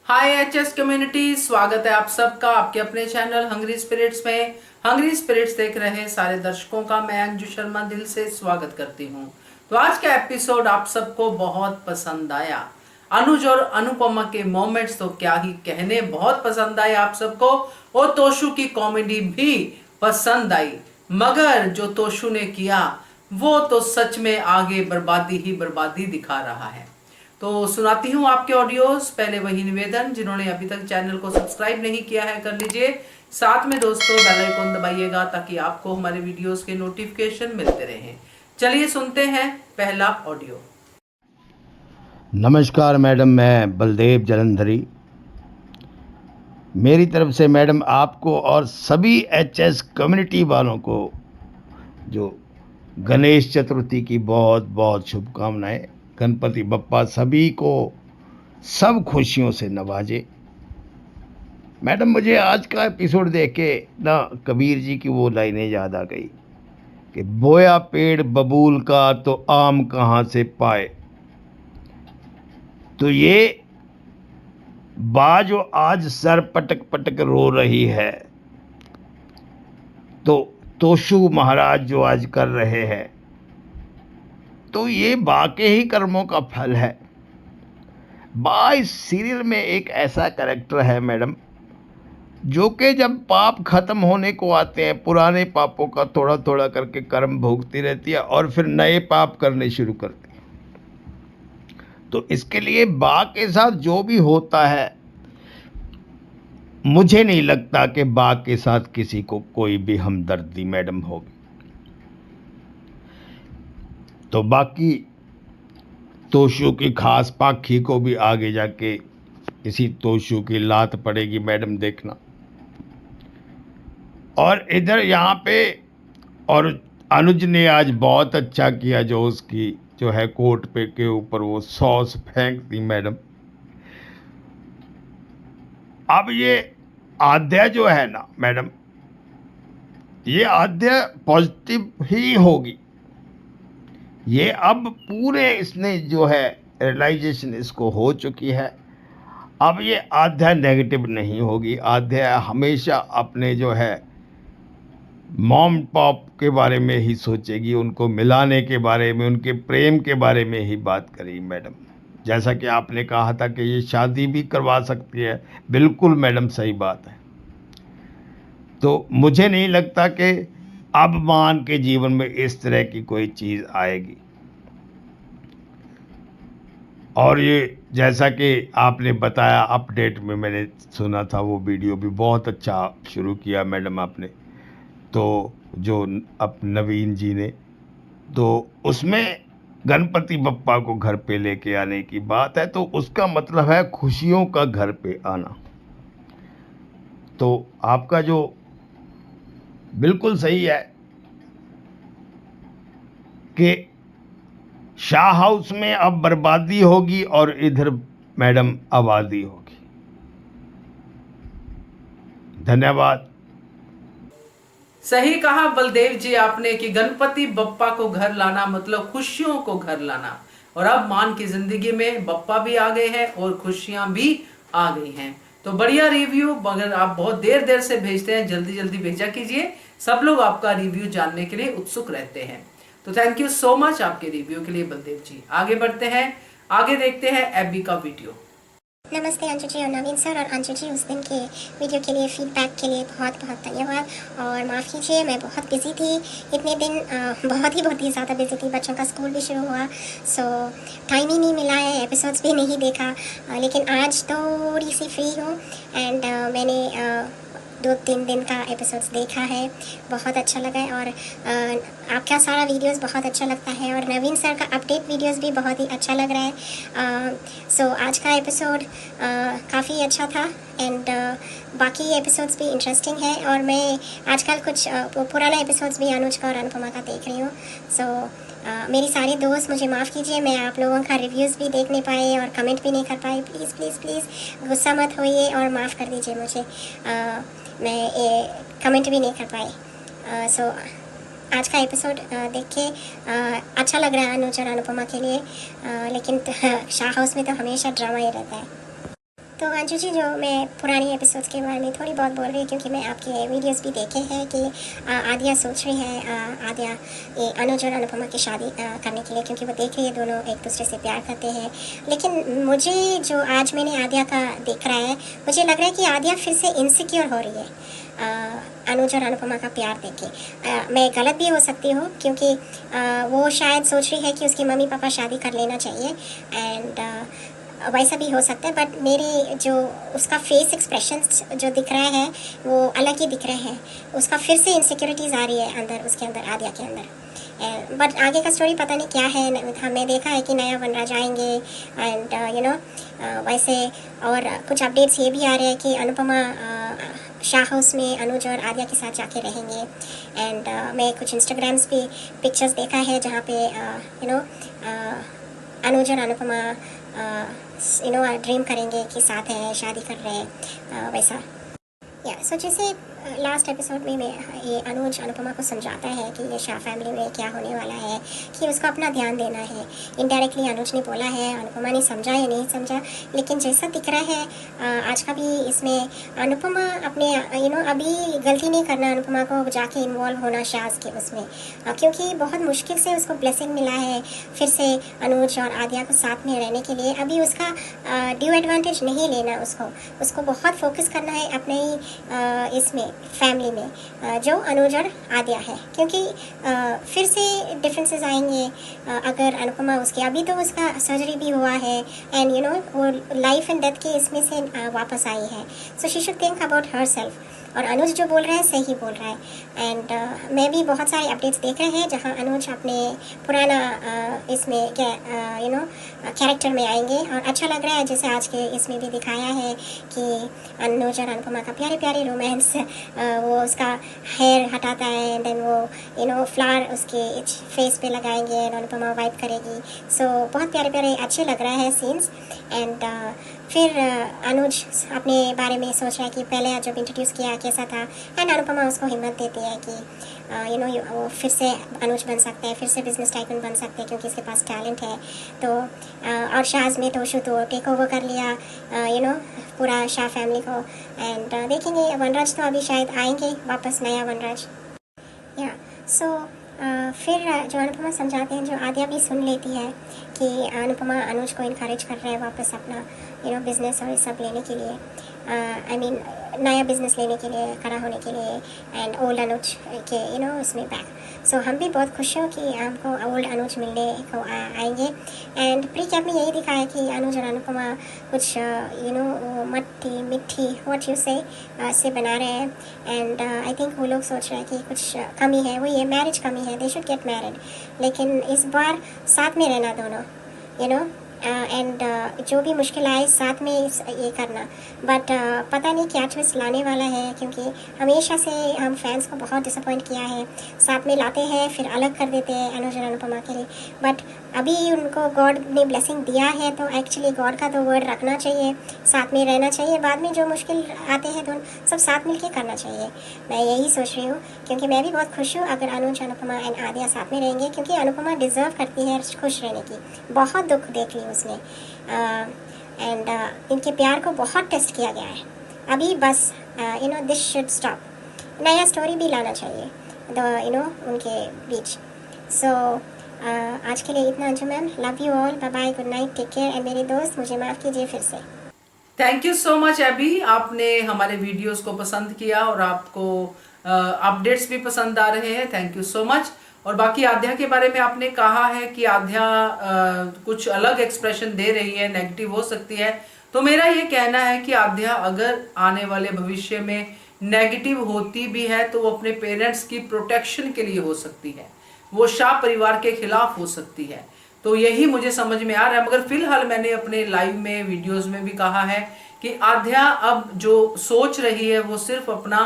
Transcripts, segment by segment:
हाय HS community, स्वागत है आप सबका आपके अपने चैनल हंग्री स्पिरिट्स में। हंग्री स्पिरिट्स देख रहे सारे दर्शकों का मैं अंजू शर्मा दिल से स्वागत करती हूँ। तो आज का एपिसोड आप सबको बहुत पसंद आया। अनुज और अनुपमा के मोमेंट्स तो क्या ही कहने, बहुत पसंद आए आप सबको। और तोशु की कॉमेडी भी पसंद आई, मगर जो तोशु ने किया वो तो सच में आगे बर्बादी ही बर्बादी दिखा रहा है। तो सुनाती हूँ आपके ऑडियोज। पहले वही निवेदन, जिन्होंने अभी तक चैनल को सब्सक्राइब नहीं किया है कर लीजिए। साथ में दोस्तों बेल आइकन दबाइएगा ताकि आपको हमारे वीडियोस के नोटिफिकेशन मिलते रहें। चलिए सुनते हैं पहला ऑडियो। नमस्कार मैडम, मैं बलदेव जलंधरी। मेरी तरफ से मैडम आपको और सभी एचएस कम्युनिटी वालों को जो गणेश चतुर्थी की बहुत बहुत शुभकामनाएं। गणपति बप्पा सभी को सब खुशियों से नवाजे। मैडम मुझे आज का एपिसोड देख के ना कबीर जी की वो लाइनें याद आ गई कि बोया पेड़ बबूल का तो आम कहाँ से पाए। तो ये बा जो आज सर पटक पटक रो रही है, तो तोशु महाराज जो आज कर रहे हैं, तो ये बा के ही कर्मों का फल है। बा इस सीरियल में एक ऐसा कैरेक्टर है मैडम, जो कि जब पाप खत्म होने को आते हैं, पुराने पापों का थोड़ा थोड़ा करके कर्म भोगती रहती है और फिर नए पाप करने शुरू करती है। तो इसके लिए बा के साथ जो भी होता है, मुझे नहीं लगता कि बा के साथ किसी को कोई भी हमदर्दी मैडम होगी। तो बाकी तोशु की खास पाखी को भी आगे जाके किसी तोशु की लात पड़ेगी मैडम, देखना। और इधर यहाँ पे और अनुज ने आज बहुत अच्छा किया, जो उसकी जो है कोट पे के ऊपर वो सॉस फेंक दी मैडम। अब ये आद्या जो है ना मैडम, ये आद्या पॉजिटिव ही होगी। ये अब पूरे इसने जो है रियलाइजेशन इसको हो चुकी है। अब ये आध्या नेगेटिव नहीं होगी। आध्या हमेशा अपने जो है मॉम पॉप के बारे में ही सोचेगी, उनको मिलाने के बारे में, उनके प्रेम के बारे में ही बात करेगी मैडम। जैसा कि आपने कहा था कि ये शादी भी करवा सकती है, बिल्कुल मैडम सही बात है। तो मुझे नहीं लगता कि अब मान के जीवन में इस तरह की कोई चीज़ आएगी। और ये जैसा कि आपने बताया अपडेट में, मैंने सुना था वो वीडियो भी बहुत अच्छा शुरू किया मैडम आपने। तो जो अब नवीन जी ने, तो उसमें गणपति बप्पा को घर पे लेके आने की बात है, तो उसका मतलब है खुशियों का घर पे आना। तो आपका जो बिल्कुल सही है कि शाह हाउस में अब बर्बादी होगी और इधर मैडम आबादी होगी। धन्यवाद। सही कहा बलदेव जी आपने कि गणपति बप्पा को घर लाना मतलब खुशियों को घर लाना। और अब मान की जिंदगी में बप्पा भी आ गए हैं और खुशियां भी आ गई हैं। तो बढ़िया रिव्यू, मगर आप बहुत देर देर से भेजते हैं, जल्दी जल्दी भेजा कीजिए। सब लोग आपका रिव्यू जानने के लिए उत्सुक रहते हैं। तो थैंक यू सो मच आपके रिव्यू के लिए बलदेव जी। आगे बढ़ते हैं, आगे देखते हैं एबी का वीडियो। नमस्ते अंशु जी और नवीन सर। और अंशु जी, उस दिन के वीडियो के लिए फीडबैक के लिए बहुत बहुत धन्यवाद। और माफ़ कीजिए, मैं बहुत बिजी थी इतने दिन, बहुत ही ज़्यादा बिजी थी। बच्चों का स्कूल भी शुरू हुआ, सो टाइम ही नहीं मिला है, एपिसोड्स भी नहीं देखा। लेकिन आज थोड़ी सी फ्री हूँ एंड मैंने 2-3 दिन का एपिसोड्स देखा है, बहुत अच्छा लगा है। और आपका सारा वीडियोस बहुत अच्छा लगता है और नवीन सर का अपडेट वीडियोस भी बहुत ही अच्छा लग रहा है। सो आज का एपिसोड काफ़ी अच्छा था एंड बाकी एपिसोड्स भी इंटरेस्टिंग है। और मैं आजकल कुछ पुराना एपिसोड्स भी अनुज का और अनुपमा का देख रही हूँ। सो मेरी सारी दोस्त मुझे माफ़ कीजिए, मैं आप लोगों का रिव्यूज़ भी देख नहीं पाई और कमेंट भी नहीं कर पाई। प्लीज़ प्लीज़ प्लीज़ गुस्सा मत होइए और माफ़ कर दीजिए मुझे, मैं कमेंट भी नहीं कर पाई। सो आज का एपिसोड देख के अच्छा लग रहा है अनुज और अनुपमा के लिए, लेकिन शाह हाउस में तो हमेशा ड्रामा ही रहता है। तो अंशु जी, जो मैं पुरानी एपिसोड्स के बारे में थोड़ी बहुत बोल रही हूँ क्योंकि मैं आपके वीडियोस भी देखे हैं कि आद्या सोच रही है आद्या ये अनुज और अनुपमा की शादी करने के लिए, क्योंकि वो देख रही है दोनों एक दूसरे से प्यार करते हैं। लेकिन मुझे जो आज मैंने आद्या का देख रहा है, मुझे लग रहा है कि आद्या फिर से इनसिक्योर हो रही है अनुज और अनुपमा का प्यार देख के। मैं गलत भी हो सकती हूँ क्योंकि वो शायद सोच रही है कि उसकी मम्मी पापा शादी कर लेना चाहिए, एंड वैसा भी हो सकता है। बट मेरे जो उसका फेस एक्सप्रेशंस जो दिख रहा है वो अलग ही दिख रहे हैं। उसका फिर से इनसिक्योरिटीज़ आ रही है अंदर, उसके अंदर, आद्या के अंदर। बट आगे का स्टोरी पता नहीं क्या है। हमने देखा है कि नया वनराज आएंगे एंड यू नो वैसे, और कुछ अपडेट्स ये भी आ रहे हैं कि अनुपमा शाह हाउस में अनुज और आद्या के साथ जाके रहेंगे। एंड मैं कुछ इंस्टाग्राम्स पे पिक्चर्स देखा है जहाँ पे यू नो अनुज और अनुपमा ड्रीम करेंगे कि साथ हैं, शादी कर रहे हैं, वैसा। सो जैसे लास्ट एपिसोड में ये अनुज अनुपमा को समझाता है कि ये शाह फैमिली में क्या होने वाला है, कि उसको अपना ध्यान देना है। इनडायरेक्टली अनुज ने बोला है, अनुपमा ने समझा या नहीं समझा, लेकिन जैसा दिख रहा है आज का भी इसमें अनुपमा अपने अभी गलती नहीं करना अनुपमा को जाके इन्वॉल्व होना शाज के उसमें, क्योंकि बहुत मुश्किल से उसको ब्लेसिंग मिला है फिर से अनुज और आद्या को साथ में रहने के लिए। अभी उसका ड्यू एडवांटेज नहीं लेना, उसको बहुत फोकस करना है अपने ही इसमें फैमिली में जो अनुज और आद्या है, क्योंकि फिर से डिफरेंसेस आएंगे अगर अनुपमा उसके, अभी तो उसका सर्जरी भी हुआ है एंड वो लाइफ एंड डेथ के इसमें से वापस आई है। So she should think about her self. और अनुज जो बोल रहा है सही बोल रहा है। एंड मैं भी बहुत सारे अपडेट्स देख रहे हैं जहाँ अनुज अपने पुराना इसमें कैरेक्टर में आएंगे, और अच्छा लग रहा है जैसे आज के इसमें भी दिखाया है कि अनुज और अनुपमा का प्यारे प्यारे रोमांस, वो उसका हेयर हटाता है एंड देन वो फ्लावर उसके फेस पे लगाएंगे एंड अनुपमा वाइप करेगी। सो बहुत प्यारे प्यारे अच्छे लग रहा है सीन्स। एंड फिर अनुज अपने बारे में सोच रहा है कि पहले जब इंट्रोड्यूस किया कैसा था, एंड अनुपमा उसको हिम्मत देती है कि वो फिर से अनुज बन सकते हैं, फिर से बिजनेस टाइकून बन सकते हैं क्योंकि इसके पास टैलेंट है। तो और शाहज में तो टेक ओवर कर लिया पूरा शाह फैमिली को। एंड देखेंगे वनराज तो अभी शायद आएंगे वापस, नया वनराज। सो फिर जो अनुपमा समझाते हैं, जो आद्या भी सुन लेती है कि अनुपमा अनुज को इनकरेज कर रहे हैं वापस अपना बिजनेस और ये सब लेने के लिए, आई मीन नया बिजनेस लेने के लिए, खड़ा होने के लिए, एंड ओल्ड अनुज के इसमें बैक। सो हम भी बहुत खुश हो कि हमको ओल्ड अनुज मिलने को आएंगे। एंड प्री कैप में यही दिखा है कि अनुज और अनुपमा कुछ मट्टी मिट्टी व्हाट यू से बना रहे हैं। एंड आई थिंक वो लोग सोच रहे हैं कि कुछ कमी है, वो ये मैरिज कमी है, दे शुड गेट मैरिड। लेकिन इस बार साथ में रहना दोनों एंड जो भी मुश्किल आए साथ में ये करना। बट पता नहीं क्या ट्विस्ट लाने वाला है, क्योंकि हमेशा से हम फैंस को बहुत डिसअपॉइंट किया है, साथ में लाते हैं फिर अलग कर देते हैं अनुज और अनुपमा के लिए। बट अभी उनको गॉड ने ब्लेसिंग दिया है तो एक्चुअली गॉड का तो वर्ड रखना चाहिए, साथ में रहना चाहिए। बाद में जो मुश्किल आते हैं तो सब साथ मिल के करना चाहिए। मैं यही सोच रही हूँ, क्योंकि मैं भी बहुत खुश हूँ अगर अनुज अनुपमा एंड आद्या साथ में रहेंगे, क्योंकि अनुपमा डिज़र्व करती है खुश रहने की। बहुत दुख देख ली उसने एंड इनके प्यार को बहुत टेस्ट किया गया है। अभी बस दिस शुड स्टॉप, नया स्टोरी भी लाना चाहिए उनके बीच। सो आज के लिए इतना Anju ma'am, love you all, bye bye, good night, take care. And मेरे दोस्त मुझे माफ़ कीजिए फिर से। थैंक यू सो मच अभी, आपने हमारे वीडियोस को पसंद किया और आपको अपडेट्स भी पसंद आ रहे हैं, थैंक यू सो मच। और बाकी आद्या के बारे में आपने कहा है कि आद्या कुछ अलग एक्सप्रेशन दे रही है, नेगेटिव हो सकती है, तो मेरा ये कहना है कि आद्या अगर आने वाले भविष्य में नेगेटिव होती भी है तो वो अपने पेरेंट्स की प्रोटेक्शन के लिए हो सकती है, वो शाह परिवार के खिलाफ हो सकती है। तो यही मुझे समझ में आ रहा है। मगर फिलहाल मैंने अपने लाइव में वीडियोस में भी कहा है कि आद्या अब जो सोच रही है वो सिर्फ अपना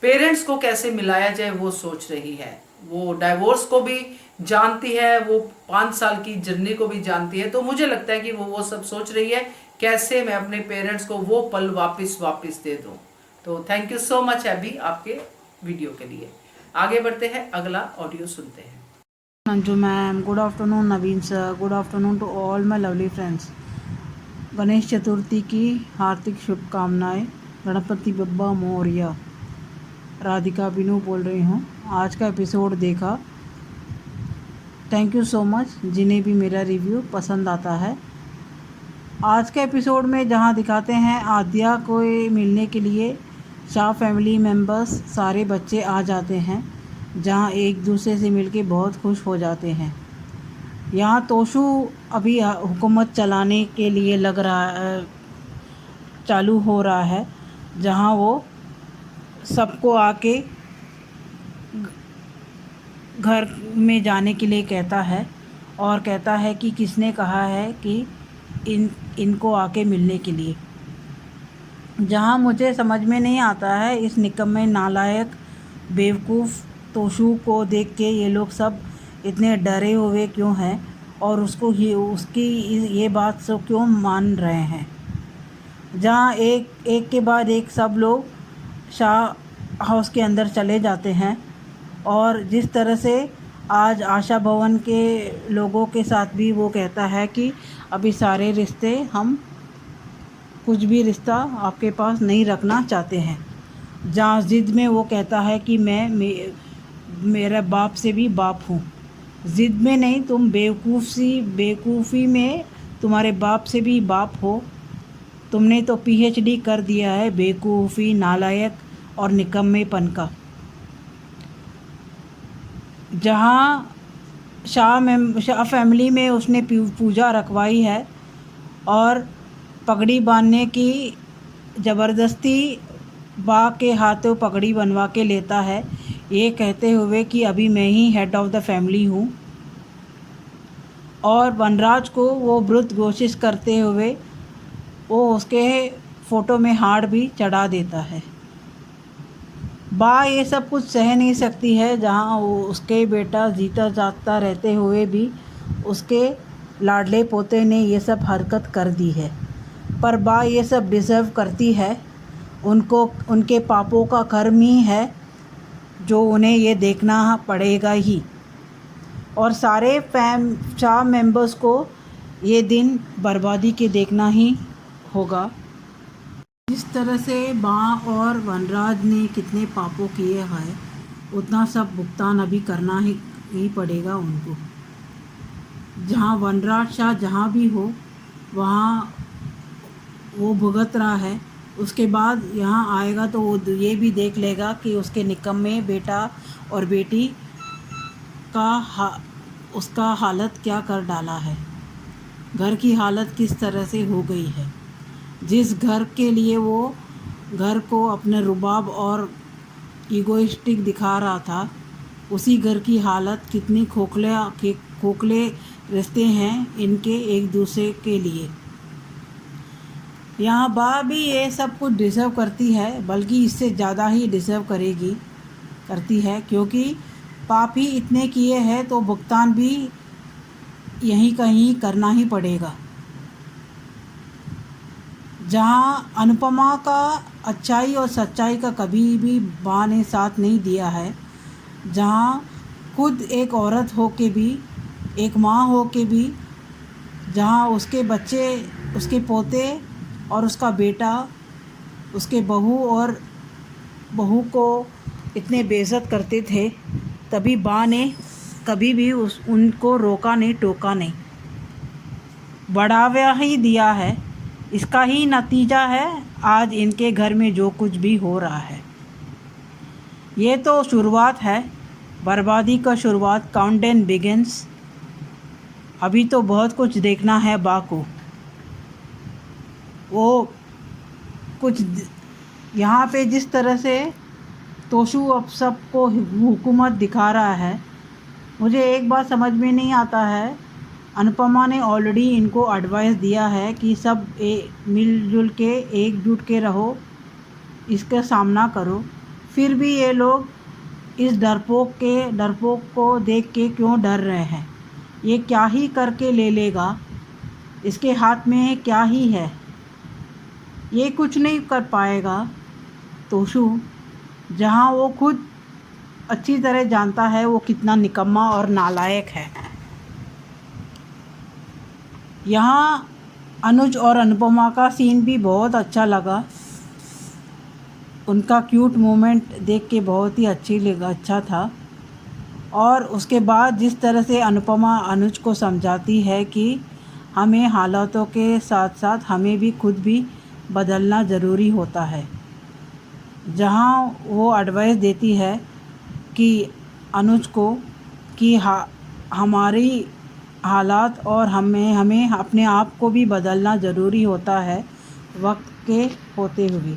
पेरेंट्स को कैसे मिलाया जाए वो सोच रही है। वो डाइवोर्स को भी जानती है, वो 5 साल की जर्नी को भी जानती है। तो मुझे लगता है कि वो सब सोच रही है कैसे मैं अपने पेरेंट्स को वो पल वापस दे दूं। तो थैंक यू सो मच अभी आपके वीडियो के लिए। आगे बढ़ते हैं, अगला ऑडियो सुनते हैं। Anju ma'am, good afternoon Naveen sir, good afternoon to all my lovely friends. Ganesh Chaturthi की हार्दिक शुभकामनाएं। गणपति बप्पा मोरया। राधिका बिनू बोल रही हूँ। आज का एपिसोड देखा, थैंक यू सो मच जिन्हें भी मेरा रिव्यू पसंद आता है। आज के एपिसोड में जहाँ दिखाते हैं आद्या को मिलने के लिए शाह फैमिली मेम्बर्स सारे बच्चे आ जाते हैं, जहाँ एक दूसरे से मिलके बहुत खुश हो जाते हैं। यहाँ तोशु अभी हुकूमत चलाने के लिए चालू हो रहा है, जहाँ वो सबको आके घर में जाने के लिए कहता है और कहता है कि किसने कहा है कि इनको आके मिलने के लिए। जहाँ मुझे समझ में नहीं आता है इस निकम्मे नालायक बेवकूफ़ तोशु को देख के ये लोग सब इतने डरे हुए क्यों हैं और उसकी ये बात सब क्यों मान रहे हैं। जहाँ एक के बाद एक सब लोग शाह हाउस के अंदर चले जाते हैं और जिस तरह से आज आशा भवन के लोगों के साथ भी वो कहता है कि अभी सारे रिश्ते हम कुछ भी रिश्ता आपके पास नहीं रखना चाहते हैं। जहाँ ज़िद में वो कहता है कि मैं मेरे बाप से भी बाप हूँ। ज़िद में नहीं, तुम बेवकूफ़ी में तुम्हारे बाप से भी बाप हो। तुमने तो पीएचडी कर दिया है बेवकूफ़ी, नालायक और निकम्मेपन का। जहाँ शाह फैमिली में उसने पूजा रखवाई है और पगड़ी बांधने की ज़बरदस्ती बा के हाथों पगड़ी बनवा के लेता है, ये कहते हुए कि अभी मैं ही हेड ऑफ़ द फैमिली हूँ। और वनराज को वो वृद्ध घोषित करते हुए वो उसके फ़ोटो में हार भी चढ़ा देता है। बा ये सब कुछ सह नहीं सकती है, जहाँ वो उसके बेटा जीता जागता रहते हुए भी उसके लाडले पोते ने ये सब हरकत कर दी है। पर बा ये सब डिज़र्व करती है। उनके पापों का कर्म ही है जो उन्हें ये देखना पड़ेगा ही। और सारे शाह मेंबर्स को ये दिन बर्बादी के देखना ही होगा। जिस तरह से बा और वनराज ने कितने पापों किए हैं, उतना सब भुगतान अभी करना ही पड़ेगा उनको। जहाँ वनराज शाह जहाँ भी हो वहाँ वो भुगत रहा है, उसके बाद यहाँ आएगा तो वो ये भी देख लेगा कि उसके निकम्मे बेटा और बेटी का उसका हालत क्या कर डाला है। घर की हालत किस तरह से हो गई है। जिस घर के लिए वो घर को अपने रुबाब और ईगोइस्टिक दिखा रहा था, उसी घर की हालत कितनी खोखले रिश्ते हैं इनके एक दूसरे के लिए। यहाँ बा भी ये सब कुछ डिज़र्व करती है, बल्कि इससे ज़्यादा ही डिज़र्व करती है, क्योंकि पाप ही इतने किए हैं तो भुगतान भी यहीं कहीं करना ही पड़ेगा। जहाँ अनुपमा का अच्छाई और सच्चाई का कभी भी बा ने साथ नहीं दिया है, जहाँ खुद एक औरत हो के भी, एक माँ हो के भी, जहाँ उसके बच्चे, उसके पोते और उसका बेटा, उसके बहू को इतने बेइज्जत करते थे, तभी बा ने कभी भी उनको रोका नहीं, टोका नहीं, बढ़ावा ही दिया है। इसका ही नतीजा है आज इनके घर में जो कुछ भी हो रहा है। ये तो शुरुआत है, बर्बादी का शुरुआत, काउंटडाउन बिगिंस। अभी तो बहुत कुछ देखना है बा को। वो कुछ यहाँ पे जिस तरह से तोशु अब सबको हुकूमत दिखा रहा है, मुझे एक बात समझ में नहीं आता है। अनुपमा ने ऑलरेडी इनको एडवाइस दिया है कि सब मिलजुल के एकजुट के रहो, इसका सामना करो। फिर भी ये लोग इस डरपोक को देख के क्यों डर रहे हैं। ये क्या ही करके ले लेगा, इसके हाथ में क्या ही है, ये कुछ नहीं कर पाएगा। तोशु, जहाँ वो खुद अच्छी तरह जानता है वो कितना निकम्मा और नालायक है। यहाँ अनुज और अनुपमा का सीन भी बहुत अच्छा लगा। उनका क्यूट मोमेंट देख के बहुत ही अच्छा था। और उसके बाद जिस तरह से अनुपमा अनुज को समझाती है कि हमें हालातों के साथ साथ हमें भी खुद भी बदलना ज़रूरी होता है, जहाँ वो एडवाइस देती है कि अनुज को कि हमारी हालात और हमें अपने आप को भी बदलना ज़रूरी होता है वक्त के होते हुए।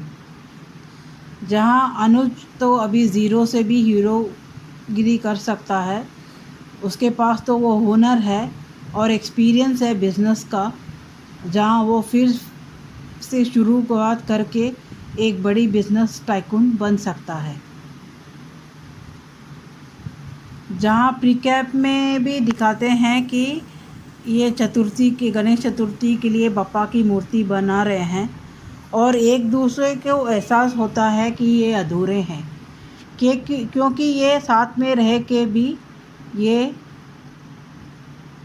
जहाँ अनुज तो अभी ज़ीरो से भी हीरोगिरी कर सकता है, उसके पास तो वो हुनर है और एक्सपीरियंस है बिज़नेस का, जहाँ वो फिर से शुरुआत करके एक बड़ी बिज़नेस टाइकून बन सकता है। जहाँ प्रीकैप में भी दिखाते हैं कि ये गणेश चतुर्थी के लिए बप्पा की मूर्ति बना रहे हैं और एक दूसरे को एहसास होता है कि ये अधूरे हैं, क्योंकि ये साथ में रह के भी ये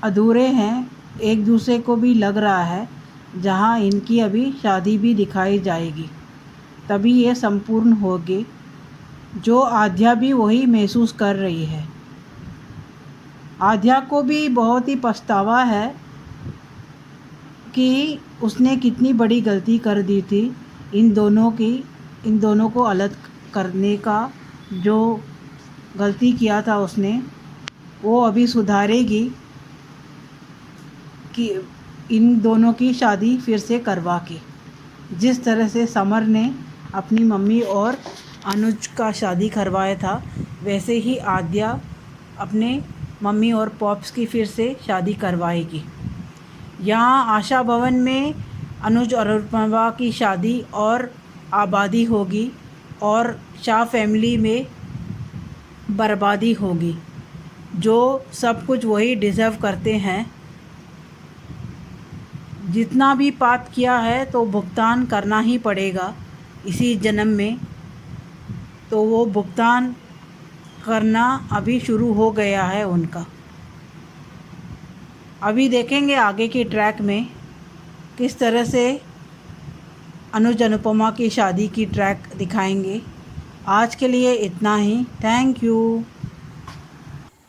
अधूरे हैं, एक दूसरे को भी लग रहा है। जहाँ इनकी अभी शादी भी दिखाई जाएगी तभी ये संपूर्ण होगी, जो आद्या भी वही महसूस कर रही है। आद्या को भी बहुत ही पछतावा है कि उसने कितनी बड़ी गलती कर दी थी। इन दोनों को अलग करने का जो गलती किया था उसने, वो अभी सुधारेगी कि इन दोनों की शादी फिर से करवा के, जिस तरह से समर ने अपनी मम्मी और अनुज का शादी करवाया था, वैसे ही आद्या अपने मम्मी और पॉप्स की फिर से शादी करवाएगी। यहाँ आशा भवन में अनुज और अनुपमा की शादी और आबादी होगी और शाह फैमिली में बर्बादी होगी, जो सब कुछ वही डिज़र्व करते हैं। जितना भी पाप किया है तो भुगतान करना ही पड़ेगा इसी जन्म में, तो वो भुगतान करना अभी शुरू हो गया है उनका। अभी देखेंगे आगे की ट्रैक में किस तरह से अनुज अनुपमा की शादी की ट्रैक दिखाएंगे। आज के लिए इतना ही, थैंक यू।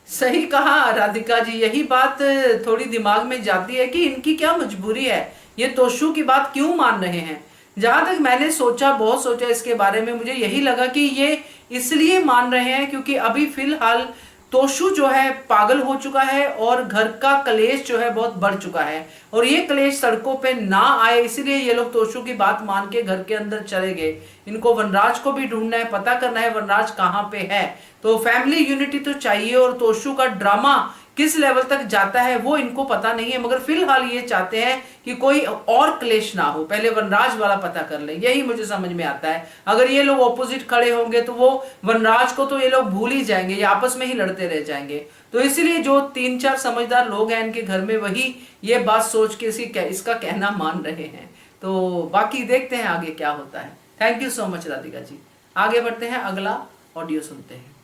सही कहा राधिका जी, यही बात थोड़ी दिमाग में जाती है कि इनकी क्या मजबूरी है, ये तोशु की बात क्यों मान रहे हैं। जहां तक मैंने बहुत सोचा इसके बारे में, मुझे यही लगा कि ये इसलिए मान रहे हैं क्योंकि अभी फिलहाल तोशु जो है पागल हो चुका है और घर का कलेश जो है बहुत बढ़ चुका है, और ये कलेश सड़कों पे ना आए इसलिए ये लोग तोशु की बात मान के घर के अंदर चले गए। इनको वनराज को भी ढूंढना है, पता करना है वनराज कहाँ पे है, तो फैमिली यूनिटी तो चाहिए। और तोशु का ड्रामा किस लेवल तक जाता है वो इनको पता नहीं है, मगर फिलहाल ये चाहते हैं कि कोई और क्लेश ना हो, पहले वनराज वाला पता कर ले, यही मुझे समझ में आता है। अगर ये लोग ऑपोजिट खड़े होंगे तो वो वनराज को तो ये लोग भूल ही जाएंगे, ये आपस में ही लड़ते रह जाएंगे। तो इसलिए जो 3-4 समझदार लोग हैं इनके घर में, वही ये बात सोच के इसका कहना मान रहे हैं। तो बाकी देखते हैं आगे क्या होता है। Thank you so much Radhika ji. आगे बढ़ते हैं, अगला ऑडियो सुनते हैं।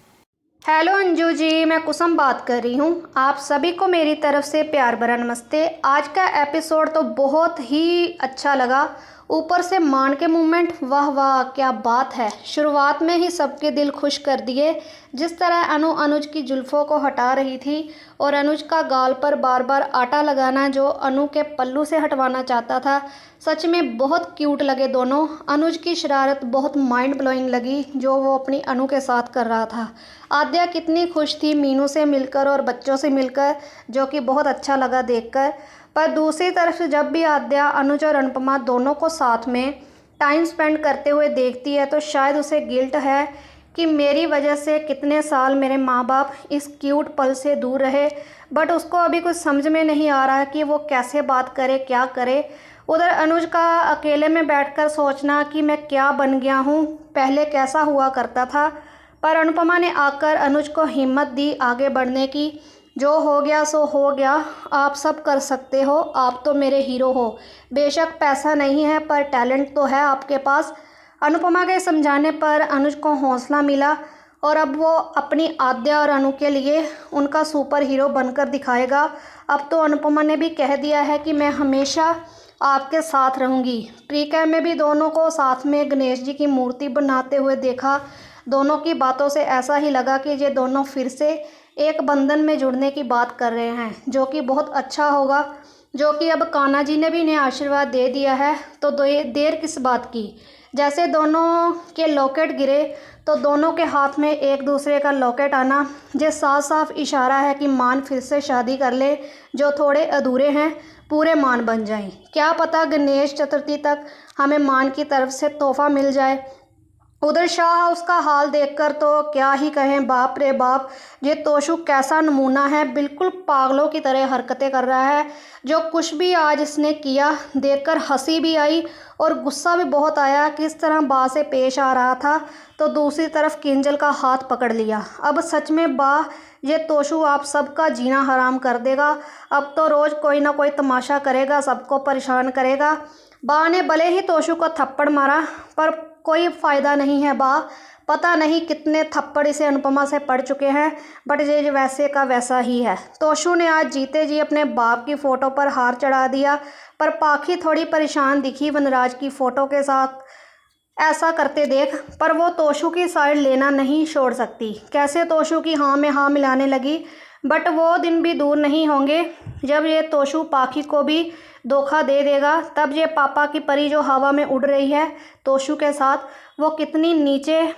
हेलो अंजू जी, मैं कुसुम बात कर रही हूँ। आप सभी को मेरी तरफ से प्यार भरा नमस्ते। आज का एपिसोड तो बहुत ही अच्छा लगा, ऊपर से मान के मूवमेंट, वाह वाह क्या बात है। शुरुआत में ही सबके दिल खुश कर दिए। जिस तरह अनुज की जुल्फ़ों को हटा रही थी और अनुज का गाल पर बार बार आटा लगाना जो अनु के पल्लू से हटवाना चाहता था, सच में बहुत क्यूट लगे दोनों। अनुज की शरारत बहुत माइंड ब्लोइंग लगी जो वो अपनी अनु के साथ कर रहा था। आद्या कितनी खुश थी मीनू से मिलकर और बच्चों से मिलकर, जो कि बहुत अच्छा लगा देखकर। पर दूसरी तरफ जब भी आद्या अनुज और अनुपमा दोनों को साथ में टाइम स्पेंड करते हुए देखती है तो शायद उसे गिल्ट है कि मेरी वजह से कितने साल मेरे माँ बाप इस क्यूट पल से दूर रहे। बट उसको अभी कुछ समझ में नहीं आ रहा है कि वो कैसे बात करे, क्या करे। उधर अनुज का अकेले में बैठकर सोचना कि मैं क्या बन गया हूँ, पहले कैसा हुआ करता था। पर अनुपमा ने आकर अनुज को हिम्मत दी आगे बढ़ने की। जो हो गया सो हो गया, आप सब कर सकते हो, आप तो मेरे हीरो हो। बेशक पैसा नहीं है पर टैलेंट तो है आपके पास। अनुपमा के समझाने पर अनुज को हौसला मिला और अब वो अपनी आद्या और अनु के लिए उनका सुपर हीरो बनकर दिखाएगा। अब तो अनुपमा ने भी कह दिया है कि मैं हमेशा आपके साथ रहूँगी। प्री कैम में भी दोनों को साथ में गणेश जी की मूर्ति बनाते हुए देखा। दोनों की बातों से ऐसा ही लगा कि ये दोनों फिर से एक बंधन में जुड़ने की बात कर रहे हैं, जो कि बहुत अच्छा होगा। जो कि अब कान्हा जी ने भी इन्हें आशीर्वाद दे दिया है, तो देर किस बात की। जैसे दोनों के लॉकेट गिरे तो दोनों के हाथ में एक दूसरे का लॉकेट आना, ये साफ साफ इशारा है कि मान फिर से शादी कर ले। जो थोड़े अधूरे हैं पूरे मान बन जाएं। क्या पता गणेश चतुर्थी तक हमें मान की तरफ से तोहफा मिल जाए। उधर शाह उसका हाल देखकर तो क्या ही कहें, बाप रे बाप, ये तोशु कैसा नमूना है, बिल्कुल पागलों की तरह हरकतें कर रहा है। जो कुछ भी आज इसने किया देखकर हंसी भी आई और गुस्सा भी बहुत आया। किस तरह बा से पेश आ रहा था तो दूसरी तरफ किंजल का हाथ पकड़ लिया। अब सच में बा, ये तोशु आप सबका जीना हराम कर देगा। अब तो रोज़ कोई ना कोई तमाशा करेगा, सबको परेशान करेगा। बा ने भले ही तोशु को थप्पड़ मारा पर कोई फ़ायदा नहीं है बा। पता नहीं कितने थप्पड़ इसे अनुपमा से पड़ चुके हैं, बट ये वैसे का वैसा ही है। तोशु ने आज जीते जी अपने बाप की फ़ोटो पर हार चढ़ा दिया, पर पाखी थोड़ी परेशान दिखी वनराज की फ़ोटो के साथ ऐसा करते देख। पर वो तोशु की साइड लेना नहीं छोड़ सकती। कैसे तोशु की हाँ में हाँ मिलाने लगी। बट वो दिन भी दूर नहीं होंगे जब ये तोशु पाखी को भी धोखा दे देगा। तब ये पापा की परी जो हवा में उड़ रही है तोशु के साथ, वो कितनी नीचे,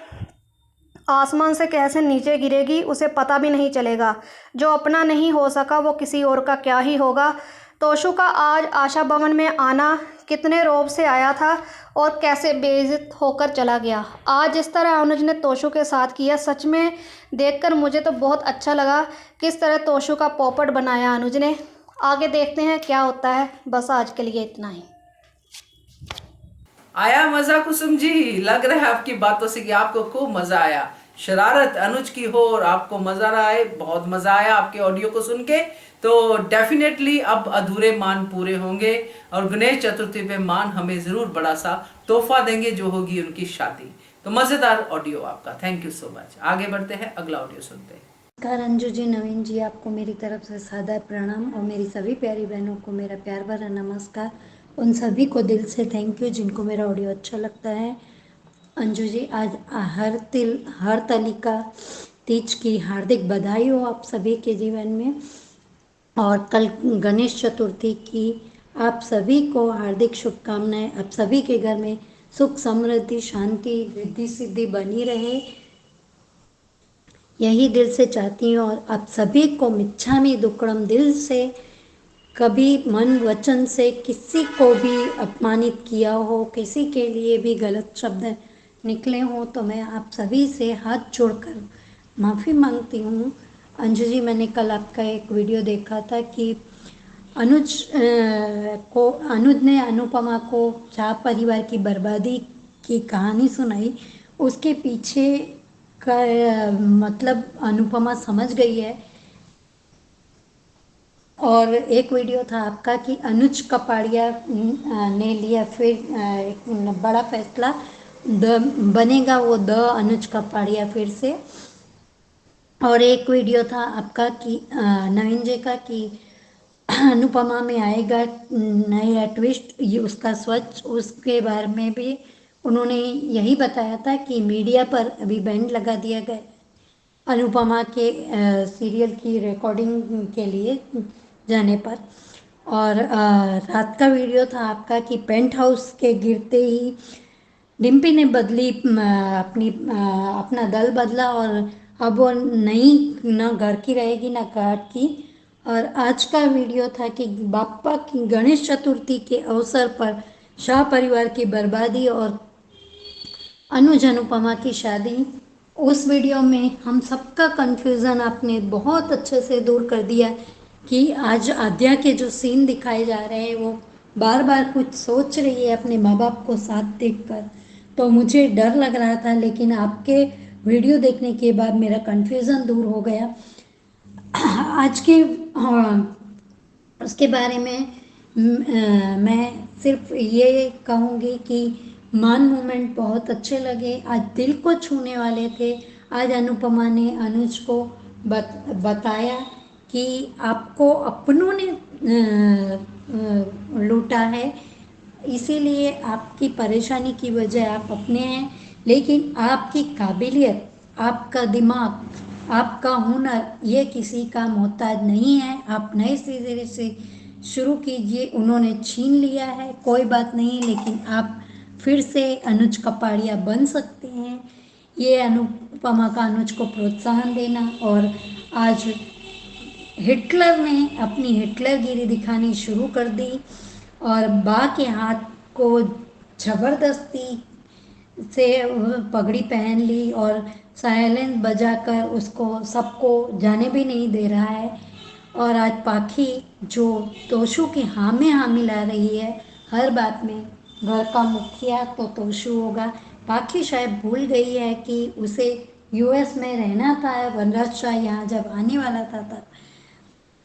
आसमान से कैसे नीचे गिरेगी उसे पता भी नहीं चलेगा। जो अपना नहीं हो सका वो किसी और का क्या ही होगा। तोशु का आज आशा भवन में आना कितने रौब से आया था और कैसे बेइज्जत होकर चला गया। आज जिस तरह अनुज ने तोशु के साथ किया, सच में देखकर मुझे तो बहुत अच्छा लगा। किस तरह तोशु का पोपट बनाया अनुज ने। आगे देखते हैं क्या होता है। बस आज के लिए इतना ही। आया मजा कुसुम जी? लग रहा है आपकी बातों से कि आपको खूब मजा आया। शरारत अनुज की हो और आपको मजा रहा है। बहुत मजा आया आपके ऑडियो को सुन के। तो डेफिनेटली अब अधूरे मान पूरे होंगे और गणेश चतुर्थी पे मान हमें जरूर बड़ा सा तोहफा देंगे, जो होगी उनकी शादी। तो मजेदार ऑडियो आपका, थैंक यू सो मच। आगे बढ़ते हैं, अगला ऑडियो सुनते हैं। नमस्कार अंजू जी, नवीन जी, आपको मेरी तरफ से सादर प्रणाम और मेरी सभी प्यारी बहनों को मेरा प्यार भरा नमस्कार। उन सभी को दिल से थैंक यू जिनको मेरा ऑडियो अच्छा लगता है। अंजू जी, आज हर तलिका तीज की हार्दिक बधाई हो आप सभी के जीवन में, और कल गणेश चतुर्थी की आप सभी को हार्दिक शुभकामनाएं। आप सभी के घर में सुख समृद्धि शांति रिद्धि सिद्धि बनी रहे, यही दिल से चाहती हूँ। और आप सभी को मिच्छामी दुक्कड़म, दिल से कभी मन वचन से किसी को भी अपमानित किया हो, किसी के लिए भी गलत शब्द निकले हों, तो मैं आप सभी से हाथ जोड़कर माफ़ी मांगती हूँ। अंजू जी, मैंने कल आपका एक वीडियो देखा था कि अनुज ने अनुपमा को शाह परिवार की बर्बादी की कहानी सुनाई। उसके पीछे का मतलब अनुपमा समझ गई है। और एक वीडियो था आपका कि अनुज कपाड़िया ने लिया फिर एक बड़ा फैसला, बनेगा वो अनुज कपाड़िया फिर से। और एक वीडियो था आपका कि नवीन जी का कि अनुपमा में आएगा नया ट्विस्ट, ये उसका स्वच्छ, उसके बारे में भी उन्होंने यही बताया था कि मीडिया पर अभी बैंड लगा दिया गया अनुपमा के सीरियल की रिकॉर्डिंग के लिए जाने पर। और रात का वीडियो था आपका कि पेंट हाउस के गिरते ही डिम्पी ने अपना दल बदला और अब वो न घर की रहेगी न घाट की। और आज का वीडियो था कि बापा की गणेश चतुर्थी के अवसर पर शाह परिवार की बर्बादी और अनुज अनुपमा की शादी। उस वीडियो में हम सबका कंफ्यूजन आपने बहुत अच्छे से दूर कर दिया कि आज आद्या के जो सीन दिखाए जा रहे हैं वो बार बार कुछ सोच रही है अपने माँ बाप को साथ देखकर। तो मुझे डर लग रहा था, लेकिन आपके वीडियो देखने के बाद मेरा कंफ्यूजन दूर हो गया। आज के उसके बारे में मैं सिर्फ ये कहूँगी कि मान मूवमेंट बहुत अच्छे लगे, आज दिल को छूने वाले थे। आज अनुपमा ने अनुज को बताया कि आपको अपनों ने लूटा है। इसीलिए आपकी परेशानी की वजह आप अपने हैं, लेकिन आपकी काबिलियत, आपका दिमाग, आपका हुनर ये किसी का मोहताज नहीं है। आप नए सिरे से शुरू कीजिए। उन्होंने छीन लिया है, कोई बात नहीं, लेकिन आप फिर से अनुज कपाड़िया बन सकते हैं। ये अनुपमा का अनुज को प्रोत्साहन देना। और आज हिटलर ने अपनी हिटलरगिरी दिखानी शुरू कर दी और बा के हाथ को ज़बरदस्ती से पगड़ी पहन ली और साइलेंस बजाकर उसको सबको जाने भी नहीं दे रहा है। और आज पाखी जो तोशू की हाँ में हाँ मिला रही है हर बात में, घर का मुखिया तो तोशू होगा। पाखी शायद भूल गई है कि उसे यूएस में रहना था, वनराज शाह यहाँ जब आने वाला था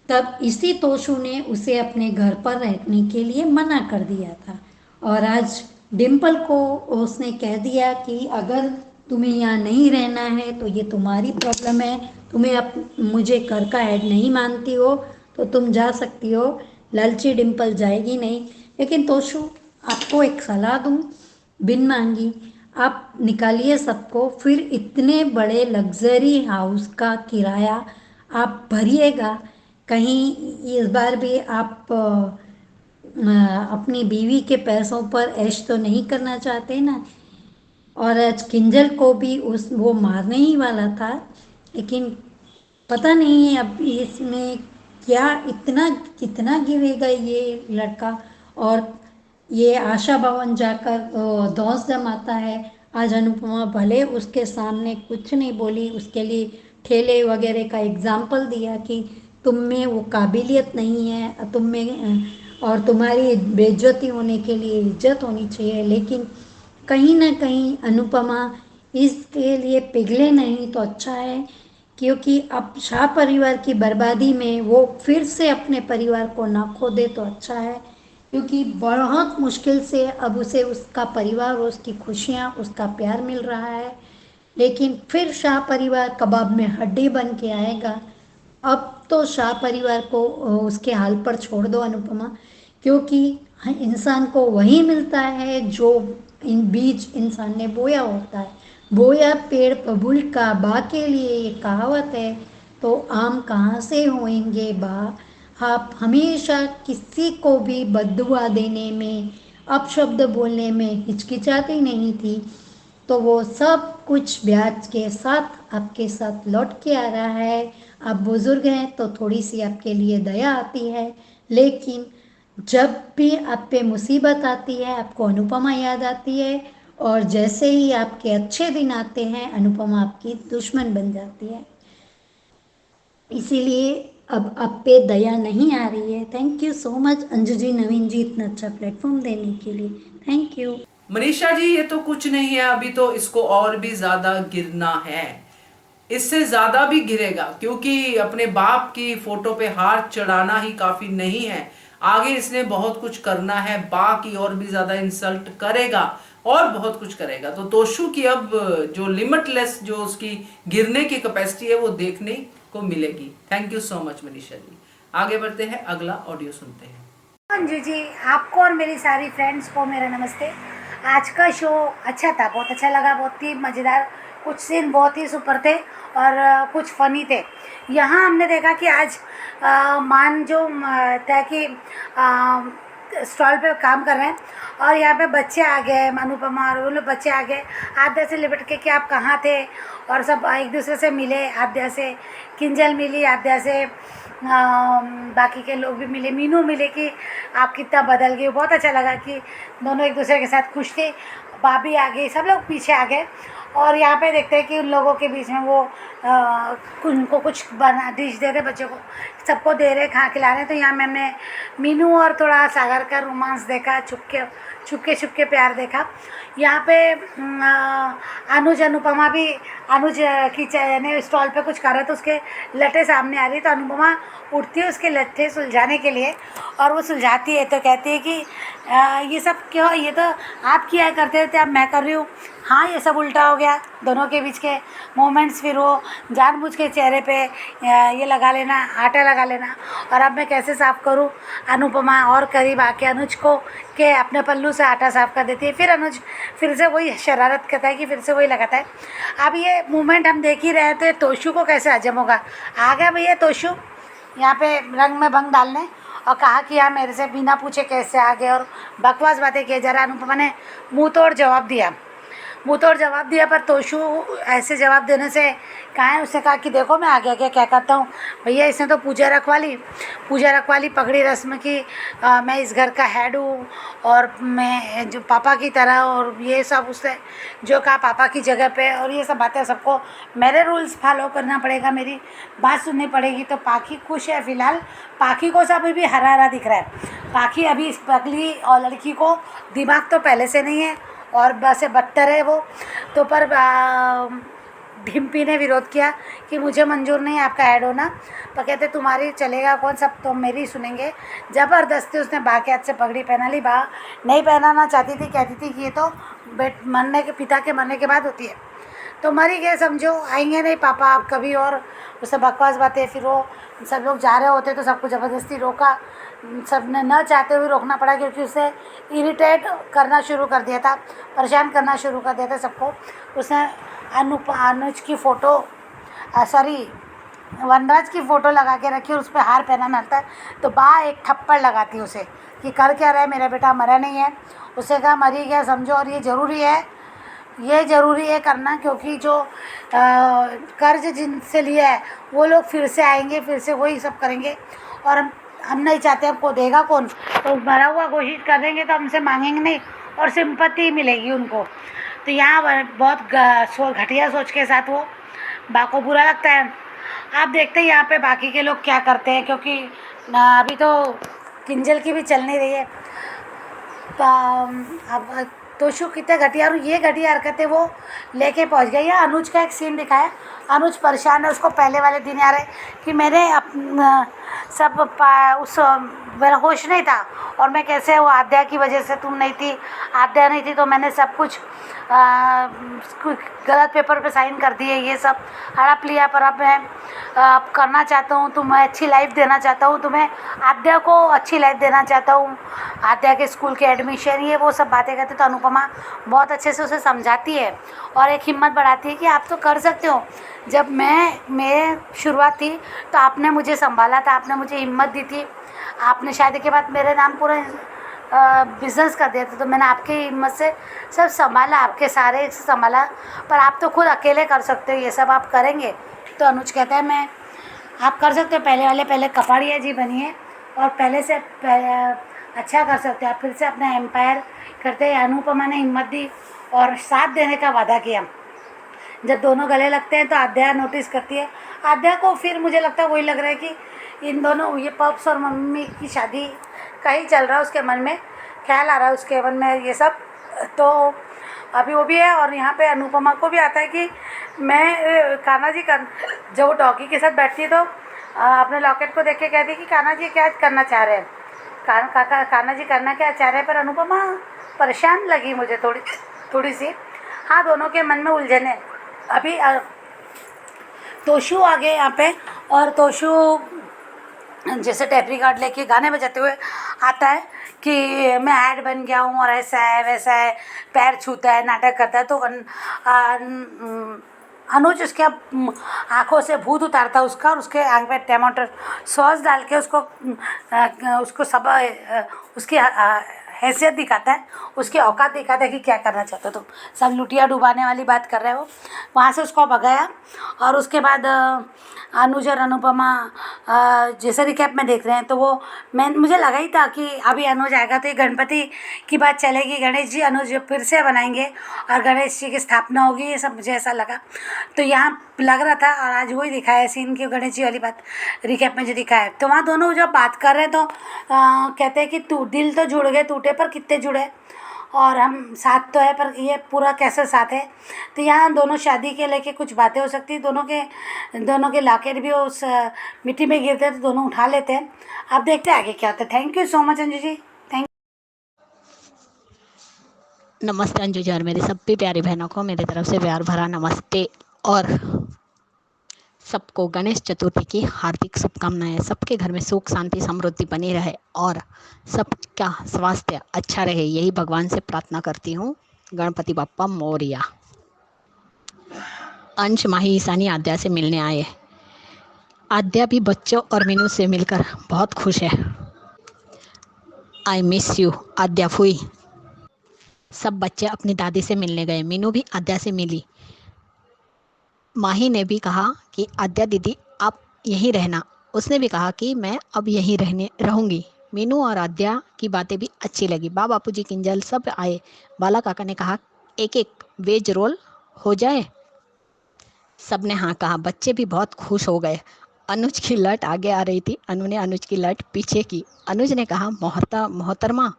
तब इसी तोशू ने उसे अपने घर पर रहने के लिए मना कर दिया था। और आज डिम्पल को उसने कह दिया कि अगर तुम्हें यहाँ नहीं रहना है तो ये तुम्हारी प्रॉब्लम है, तुम्हें अब मुझे घर का हेड नहीं मानती हो तो तुम जा सकती हो। लालची डिम्पल जाएगी नहीं। लेकिन तोशू, आपको एक सलाह दूँ बिन मांगी, आप निकालिए सबको, फिर इतने बड़े लग्जरी हाउस का किराया आप भरिएगा। कहीं इस बार भी आप अपनी बीवी के पैसों पर ऐश तो नहीं करना चाहते ना। और आज किंजल को भी वो मारने ही वाला था, लेकिन पता नहीं है अब इसमें क्या इतना कितना गिरेगा ये लड़का। और ये आशा भवन जाकर धौंस जमाता है। आज अनुपमा भले उसके सामने कुछ नहीं बोली, उसके लिए ठेले वगैरह का एग्जाम्पल दिया कि तुम में वो काबिलियत नहीं है, तुम में और तुम्हारी बेइज्जती होने के लिए इज्जत होनी चाहिए। लेकिन कहीं ना कहीं अनुपमा इसके लिए पिघले नहीं तो अच्छा है, क्योंकि अब शाह परिवार की बर्बादी में वो फिर से अपने परिवार को ना खो दे तो अच्छा है। क्योंकि बहुत मुश्किल से अब उसे उसका परिवार, उसकी खुशियाँ, उसका प्यार मिल रहा है, लेकिन फिर शाह परिवार कबाब में हड्डी बन के आएगा। अब तो शाह परिवार को उसके हाल पर छोड़ दो अनुपमा, क्योंकि इंसान को वही मिलता है जो इन बीज इंसान ने बोया होता है। बोया पेड़ बबूल का, बा के लिए ये कहावत है, तो आम कहाँ से होएंगे बा। आप हमेशा किसी को भी बद्दुआ देने में, अपशब्द बोलने में हिचकिचाती नहीं थी, तो वो सब कुछ ब्याज के साथ आपके साथ लौट के आ रहा है। आप बुजुर्ग हैं तो थोड़ी सी आपके लिए दया आती है, लेकिन जब भी आप पे मुसीबत आती है आपको अनुपमा याद आती है, और जैसे ही आपके अच्छे दिन आते हैं अनुपमा आपकी दुश्मन बन जाती है। इसीलिए अब आप पे दया नहीं आ रही है। Thank you so much Anju ji, Naveen ji, इतना अच्छा प्लेटफॉर्म देने के लिए थैंक यू। मनीषा जी, ये तो कुछ नहीं है, अभी तो इसको और भी ज्यादा गिरना है, इससे ज्यादा भी गिरेगा, क्योंकि अपने बाप की फोटो पे हाथ चढ़ाना ही काफी नहीं है, आगे इसने बहुत कुछ करना है, बा की और भी ज्यादा इंसल्ट करेगा और बहुत कुछ करेगा। तो तोशू की अब जो लिमिटलेस जो उसकी गिरने की कैपेसिटी है वो देखने को मिलेगी। Thank you so much Manisha ji. आगे बढ़ते हैं, अगला ऑडियो सुनते हैं। अंजू जी, आपको और मेरी सारी फ्रेंड्स को मेरा नमस्ते। आज का शो अच्छा था, बहुत अच्छा लगा, बहुत ही मज़ेदार, कुछ सीन बहुत ही सुपर थे और कुछ फ़नी थे। यहाँ हमने देखा कि आज मान जो था कि स्टॉल पे काम कर रहे हैं और यहाँ पे बच्चे आ गए, अनुपमा और वो लोग बच्चे आ गए आद्या से लिपट के कि आप कहाँ थे, और सब एक दूसरे से मिले। आद्या से किंजल मिली, आद्या से बाकी के लोग भी मिले, मीनू मिले कि आप कितना बदल गए। बहुत अच्छा लगा कि दोनों एक दूसरे के साथ खुश थे। भाभी आ गई, सब लोग पीछे आ गए। और यहाँ पे देखते हैं कि उन लोगों के बीच में वो उनको कुछ बना डिश दे रहे बच्चों को, सबको दे रहे, खा खिला रहे। तो यहाँ में हमने मीनू और थोड़ा सागर का रोमांस देखा, छुपके प्यार देखा। यहाँ पे अनुज अनुपमा भी, अनुज की ने स्टॉल पे कुछ कर रहा था, उसके लट्ठे सामने आ रही, तो अनुपमा उठती है उसके लट्ठे सुलझाने के लिए और वो सुलझाती है। तो कहती है कि ये सब क्यों, ये तो आप किया करते थे, अब मैं कर रही हूँ। हाँ, ये सब उल्टा हो गया, दोनों के बीच के मोमेंट्स। फिर वो जानबूझ के चेहरे पे ये लगा लेना, आटा लगा लेना। और अब मैं कैसे साफ़ करूँ? अनुपमा और करीब आके अनुज को के अपने पल्लू से आटा साफ़ कर देती है। फिर अनुज फिर से वही शरारत करता है कि फिर से वही लगाता है। अब ये मूवमेंट हम देख ही रहे थे, तोशु को कैसे हजम होगा? आ गया भैया तोशु यहाँ पे रंग में भंग डालने, और कहा कि यार मेरे से बिना पूछे कैसे आ गए, और बकवास बातें किए जा रहा। अनुपमा ने मुँह तोड़ जवाब दिया, पर तोशु ऐसे जवाब देने से कहा है, उसने कहा कि देखो मैं आगे आगे क्या करता हूँ। भैया इसने तो पूजा रखवा ली पगड़ी रस्म की। मैं इस घर का हेड हूँ और मैं जो पापा की तरह, और ये सब उसने जो कहा पापा की जगह पे, और ये सब बातें सबको मेरे रूल्स फॉलो करना पड़ेगा, मेरी बात सुननी पड़ेगी। तो पाखी खुश है फिलहाल। पाखी को सब अभी हरा हरा दिख रहा है। पाखी अभी इस पगली और लड़की को दिमाग तो पहले से नहीं है, और बस बदतर है वो तो। पर डिम्पी ने विरोध किया कि मुझे मंजूर नहीं है आपका ऐड होना। पर कहते तुम्हारी चलेगा कौन, सब तो मेरी सुनेंगे। ज़बरदस्ती उसने बा के हाथ से पगड़ी पहना ली। बा नहीं पहनाना चाहती थी, कहती थी कि ये तो पिता के मरने के बाद होती है। तो मरी गए समझो, आएंगे नहीं पापा आप कभी। और उससे बकवास बातें। फिर वो सब लोग जा रहे होते तो सबको ज़बरदस्ती रोका, सबने न चाहते हुए रोकना पड़ा, क्योंकि उसे इरिटेट करना शुरू कर दिया था, परेशान करना शुरू कर दिया था सबको। उसने अनुज की फ़ोटो वनराज की फ़ोटो लगा के रखी और उस पर हार पहनाना आता है। तो बा एक थप्पड़ लगाती उसे कि कर क्या रहा है, मेरा बेटा मरा नहीं है। उसे कहा मरी गया समझो, और ये ज़रूरी है करना, क्योंकि जो कर्ज जिनसे लिया है वो लोग फिर से आएंगे, फिर से वही सब करेंगे। और हम नहीं चाहते, हमको देगा कौन? तो मरा हुआ घोषित कर देंगे तो हमसे मांगेंगे नहीं, और सिंपत्ति मिलेगी उनको। तो यहाँ बहुत घटिया सोच के साथ वो बा को बुरा लगता है। आप देखते हैं यहाँ पे बाकी के लोग क्या करते हैं, क्योंकि अभी तो किंजल की भी चल नहीं रही है। तो अब तोशु कितने घटिया, और ये घटिया हरकतें वो लेके पहुँच गई है। अनुज का एक सीन दिखाया, अनुज परेशान है। उसको पहले वाले दिन याद है कि मेरे उस मेरा होश नहीं था, और मैं कैसे वो आद्या की वजह से, तुम नहीं थी, आद्या नहीं थी तो मैंने सब कुछ गलत पेपर पे साइन कर दिए, ये सब हड़प लिया। पर अब मैं करना चाहता हूँ, तुम्हें अच्छी लाइफ देना चाहता हूँ, तुम्हें आद्या को अच्छी लाइफ देना चाहता हूँ, आद्या के स्कूल के एडमिशन, ये वो सब बातें करते। तो अनुपमा बहुत अच्छे से उसे समझाती है और एक हिम्मत बढ़ाती है कि आप तो कर सकते हो। जब मैं शुरुआत थी तो आपने मुझे संभाला था, आपने मुझे हिम्मत दी थी, आपने शादी के बाद मेरे नाम पूरा बिज़नेस कर दिया था, तो मैंने आपकी हिम्मत से सब संभाला, आपके सारे से संभाला। पर आप तो खुद अकेले कर सकते हो, ये सब आप करेंगे? तो अनुज कहता है आप कर सकते हो, पहले कपाड़िया जी बनिए और पहले से अच्छा कर सकते हो, आप फिर से अपना एम्पायर करते हैं। अनुपमा ने हिम्मत दी और साथ देने का वादा किया। जब दोनों गले लगते हैं तो आद्या नोटिस करती है। आद्या को फिर मुझे लगता है वही लग रहा है कि इन दोनों, ये पप्स और मम्मी की शादी का ही चल रहा है, उसके मन में ख्याल आ रहा है, उसके मन में ये सब। तो अभी वो भी है। और यहाँ पे अनुपमा को भी आता है कि मैं कान्हा जी जब वो डॉगी के साथ बैठती है तो अपने लॉकेट को देख के कहती है कि कान्हा जी क्या करना चाह रहे हैं, कान्हा जी करना क्या चाह रहे हैं। पर अनुपमा परेशान लगी मुझे थोड़ी सी। हाँ, दोनों के मन में उलझन है। अभी तोशु आ गए यहाँ पे, और तोशु जैसे टेप रिकॉर्ड लेके गाने बजाते हुए आता है कि मैं ऐड बन गया हूँ और ऐसा है वैसा है, पैर छूता है, नाटक करता है। तो अनुज उसके आँखों से भूत उतारता है उसका, और उसके आँख पे टमाटर सॉस डाल के उसको सब उसकी हैसियत दिखाता है, उसकी औकात दिखाता है कि क्या करना चाहते हो तुम, सब लुटिया डुबाने वाली बात कर रहे हो। वहाँ से उसको भगाया। और उसके बाद अनुज और अनुपमा जैसे रिकैप में देख रहे हैं, तो वो मुझे लगा ही था कि अभी अनुज आएगा तो ये गणपति की बात चलेगी, गणेश जी अनुज फिर से बनाएंगे और गणेश जी की स्थापना होगी, ये सब मुझे ऐसा लगा। तो यहाँ लग रहा था, और आज वही दिखाया है सीन की गणेश जी वाली बात रिकैप में जो दिखाया है। तो वहाँ दोनों जब बात कर रहे हैं तो कहते हैं कि दिल तो जुड़ गए, टूटे पर कितने जुड़े, और हम साथ तो है पर ये पूरा कैसे साथ है। तो यहाँ दोनों शादी के लेके कुछ बातें हो सकती है, दोनों के लॉकेट भी उस मिट्टी में गिरते हैं तो दोनों उठा लेते हैं। आप देखते हैं आगे क्या होता है। Thank you so much Anju ji, thank. नमस्ते अंजू जी और मेरी सभी प्यारी बहनों को मेरी तरफ से प्यार भरा नमस्ते। और सबको गणेश चतुर्थी की हार्दिक शुभकामनाएं। सबके घर में सुख शांति समृद्धि बनी रहे और सबका स्वास्थ्य अच्छा रहे, यही भगवान से प्रार्थना करती हूँ। गणपति बप्पा मोरिया। अंश, माही, ईशानी आद्या से मिलने आए। आद्या भी बच्चों और मीनू से मिलकर बहुत खुश है। आई मिस यू आद्या फुई। सब बच्चे अपनी दादी से मिलने गए। मीनू भी आद्या से मिली। माही ने भी कहा कि आद्या दीदी आप यहीं रहना। उसने भी कहा कि मैं अब यहीं रहूंगी। मीनू और आद्या की बातें भी अच्छी लगी। बापूजी, किंजल सब आए। बाला काका ने कहा एक एक वेज रोल हो जाए। सब ने हाँ कहा। बच्चे भी बहुत खुश हो गए। अनुज की लट आगे आ रही थी। अनु ने अनुज की लट पीछे की। अनुज ने कहा मोहतरमा,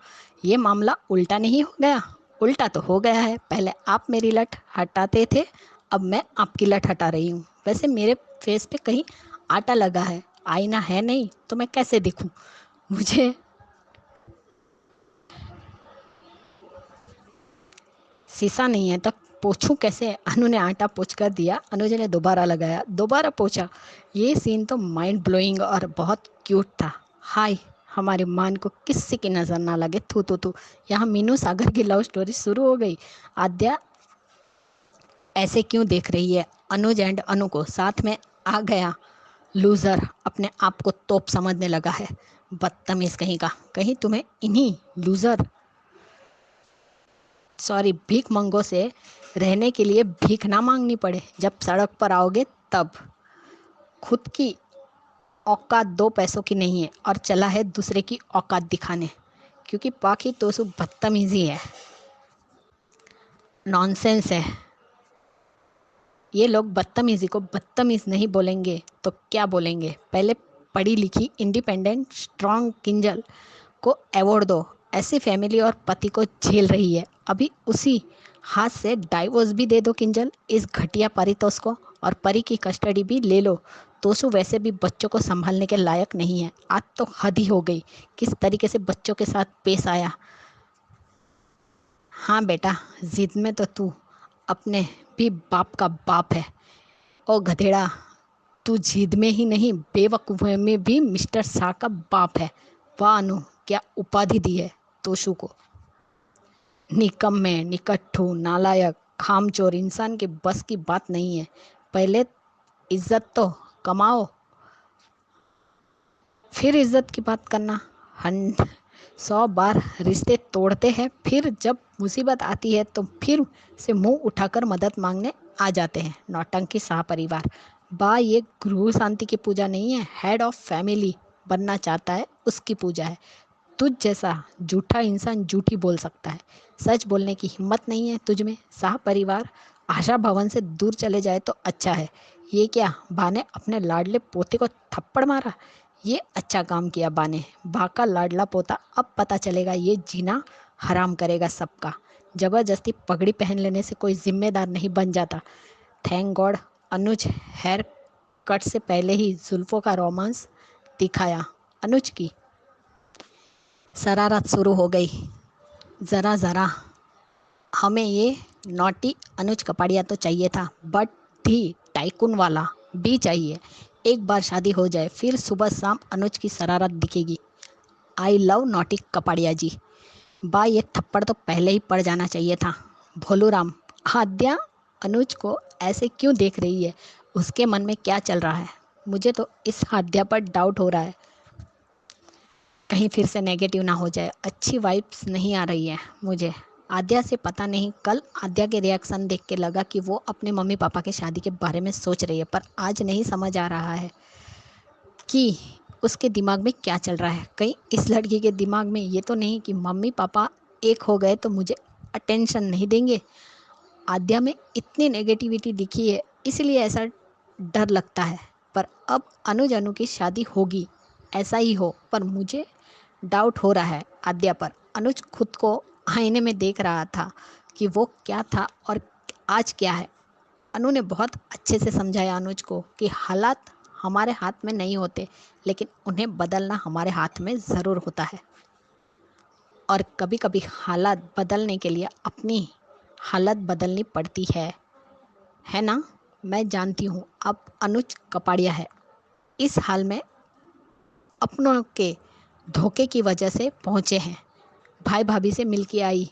ये मामला उल्टा नहीं हो गया? उल्टा तो हो गया है। पहले आप मेरी लट हटाते थे, अब मैं आपकी लट हटा रही हूँ। वैसे मेरे फेस पे कहीं आटा लगा है, आईना है नहीं तो मैं कैसे दिखूं? मुझे शीशा नहीं है तो पोछूं कैसे? अनु ने आटा पोंछ कर दिया। अनुज ने दोबारा लगाया, दोबारा पोंछा। ये सीन तो माइंड ब्लोइंग और बहुत क्यूट था। हाय, हमारे मान को किसी की नजर ना लगे। थू थू थू। यहाँ मीनू सागर की लव स्टोरी शुरू हो गई। आद्या ऐसे क्यों देख रही है? अनुज एंड अनु को साथ में आ गया। लूजर अपने आप को तोप समझने लगा है। बदतमीज कहीं का। कहीं तुम्हें इन्हीं लूजर भीख मंगों से रहने के लिए भीख ना मांगनी पड़े। जब सड़क पर आओगे तब। खुद की औकात 2 पैसों की नहीं है और चला है दूसरे की औकात दिखाने, क्योंकि बाकी तो सब बदतमीजी है, नॉनसेंस है। ये लोग बदतमीजी को बदतमीज नहीं बोलेंगे तो क्या बोलेंगे? पहले पढ़ी लिखी इंडिपेंडेंट स्ट्रांग किंजल को अवार्ड दो। ऐसी फैमिली और पति को झेल रही है, अभी उसी हाथ से डाइवोर्स भी दे दो किंजल, इस घटिया परितोष को, और परी की कस्टडी भी ले लो। तोसु वैसे भी बच्चों को संभालने के लायक नहीं है। आज तो हद ही हो गई, किस तरीके से बच्चों के साथ पेश आया। हाँ बेटा, जिद में तो तू अपने भी बाप का बाप है। ओ गधेड़ा, तू जिद में ही नहीं बेवकूफ़ी में भी मिस्टर शाह का बाप है। वाह अनु, क्या उपाधि दी है तोशु को। निकम्मे, निकट्ठू, नालायक, खामचोर इंसान के बस की बात नहीं है। पहले इज्जत तो कमाओ, फिर इज्जत की बात करना। 100 बार रिश्ते तोड़ते हैं, फिर जब मुसीबत आती है तो फिर से मुंह उठाकर मदद मांगने आ जाते हैं। नौटंकी शाह परिवार। बा, ये गृह शांति की पूजा नहीं है, हेड ऑफ फैमिली बनना चाहता है उसकी पूजा है। तुझ जैसा झूठा इंसान झूठी बोल सकता है, सच बोलने की हिम्मत नहीं है तुझ में। शाह परिवार आशा भवन से दूर चले जाए तो अच्छा है। ये क्या, बा ने अपने लाडले पोते को थप्पड़ मारा? ये अच्छा काम किया बा ने। बा का लाडला पोता अब पता चलेगा, ये जीना हराम करेगा सबका। जबरदस्ती पगड़ी पहन लेने से कोई जिम्मेदार नहीं बन जाता। थैंक गॉड अनुज हेयर कट से पहले ही जुल्फों का रोमांस दिखाया। अनुज की शरारत शुरू हो गई। ज़रा ज़रा हमें ये नोटी अनुज कपाड़िया तो चाहिए था, बट थी टाइकून वाला भी चाहिए। एक बार शादी हो जाए फिर सुबह शाम अनुज की शरारत दिखेगी। आई लव नोटी कपाड़िया जी। बा, ये थप्पड़ तो पहले ही पड़ जाना चाहिए था। भोलूराम, आद्या अनुज को ऐसे क्यों देख रही है? उसके मन में क्या चल रहा है? मुझे तो इस आद्या पर डाउट हो रहा है, कहीं फिर से नेगेटिव ना हो जाए। अच्छी वाइब्स नहीं आ रही है मुझे आद्या से। पता नहीं, कल आद्या के रिएक्शन देख के लगा कि वो अपने मम्मी पापा के शादी के बारे में सोच रही है, पर आज नहीं समझ आ रहा है कि उसके दिमाग में क्या चल रहा है। कहीं इस लड़की के दिमाग में ये तो नहीं कि मम्मी पापा एक हो गए तो मुझे अटेंशन नहीं देंगे। आद्या में इतनी नेगेटिविटी दिखी है, इसलिए ऐसा डर लगता है। पर अब अनुज अनु की शादी होगी, ऐसा ही हो, पर मुझे डाउट हो रहा है आद्या पर। अनुज खुद को आईने में देख रहा था कि वो क्या था और आज क्या है। अनु ने बहुत अच्छे से समझाया अनुज को कि हालात हमारे हाथ में नहीं होते, लेकिन उन्हें बदलना हमारे हाथ में ज़रूर होता है। और कभी कभी हालात बदलने के लिए अपनी हालत बदलनी पड़ती है ना। मैं जानती हूँ अब अनुज कपाड़िया है इस हाल में अपनों के धोखे की वजह से पहुँचे हैं। भाई भाभी से मिल के आई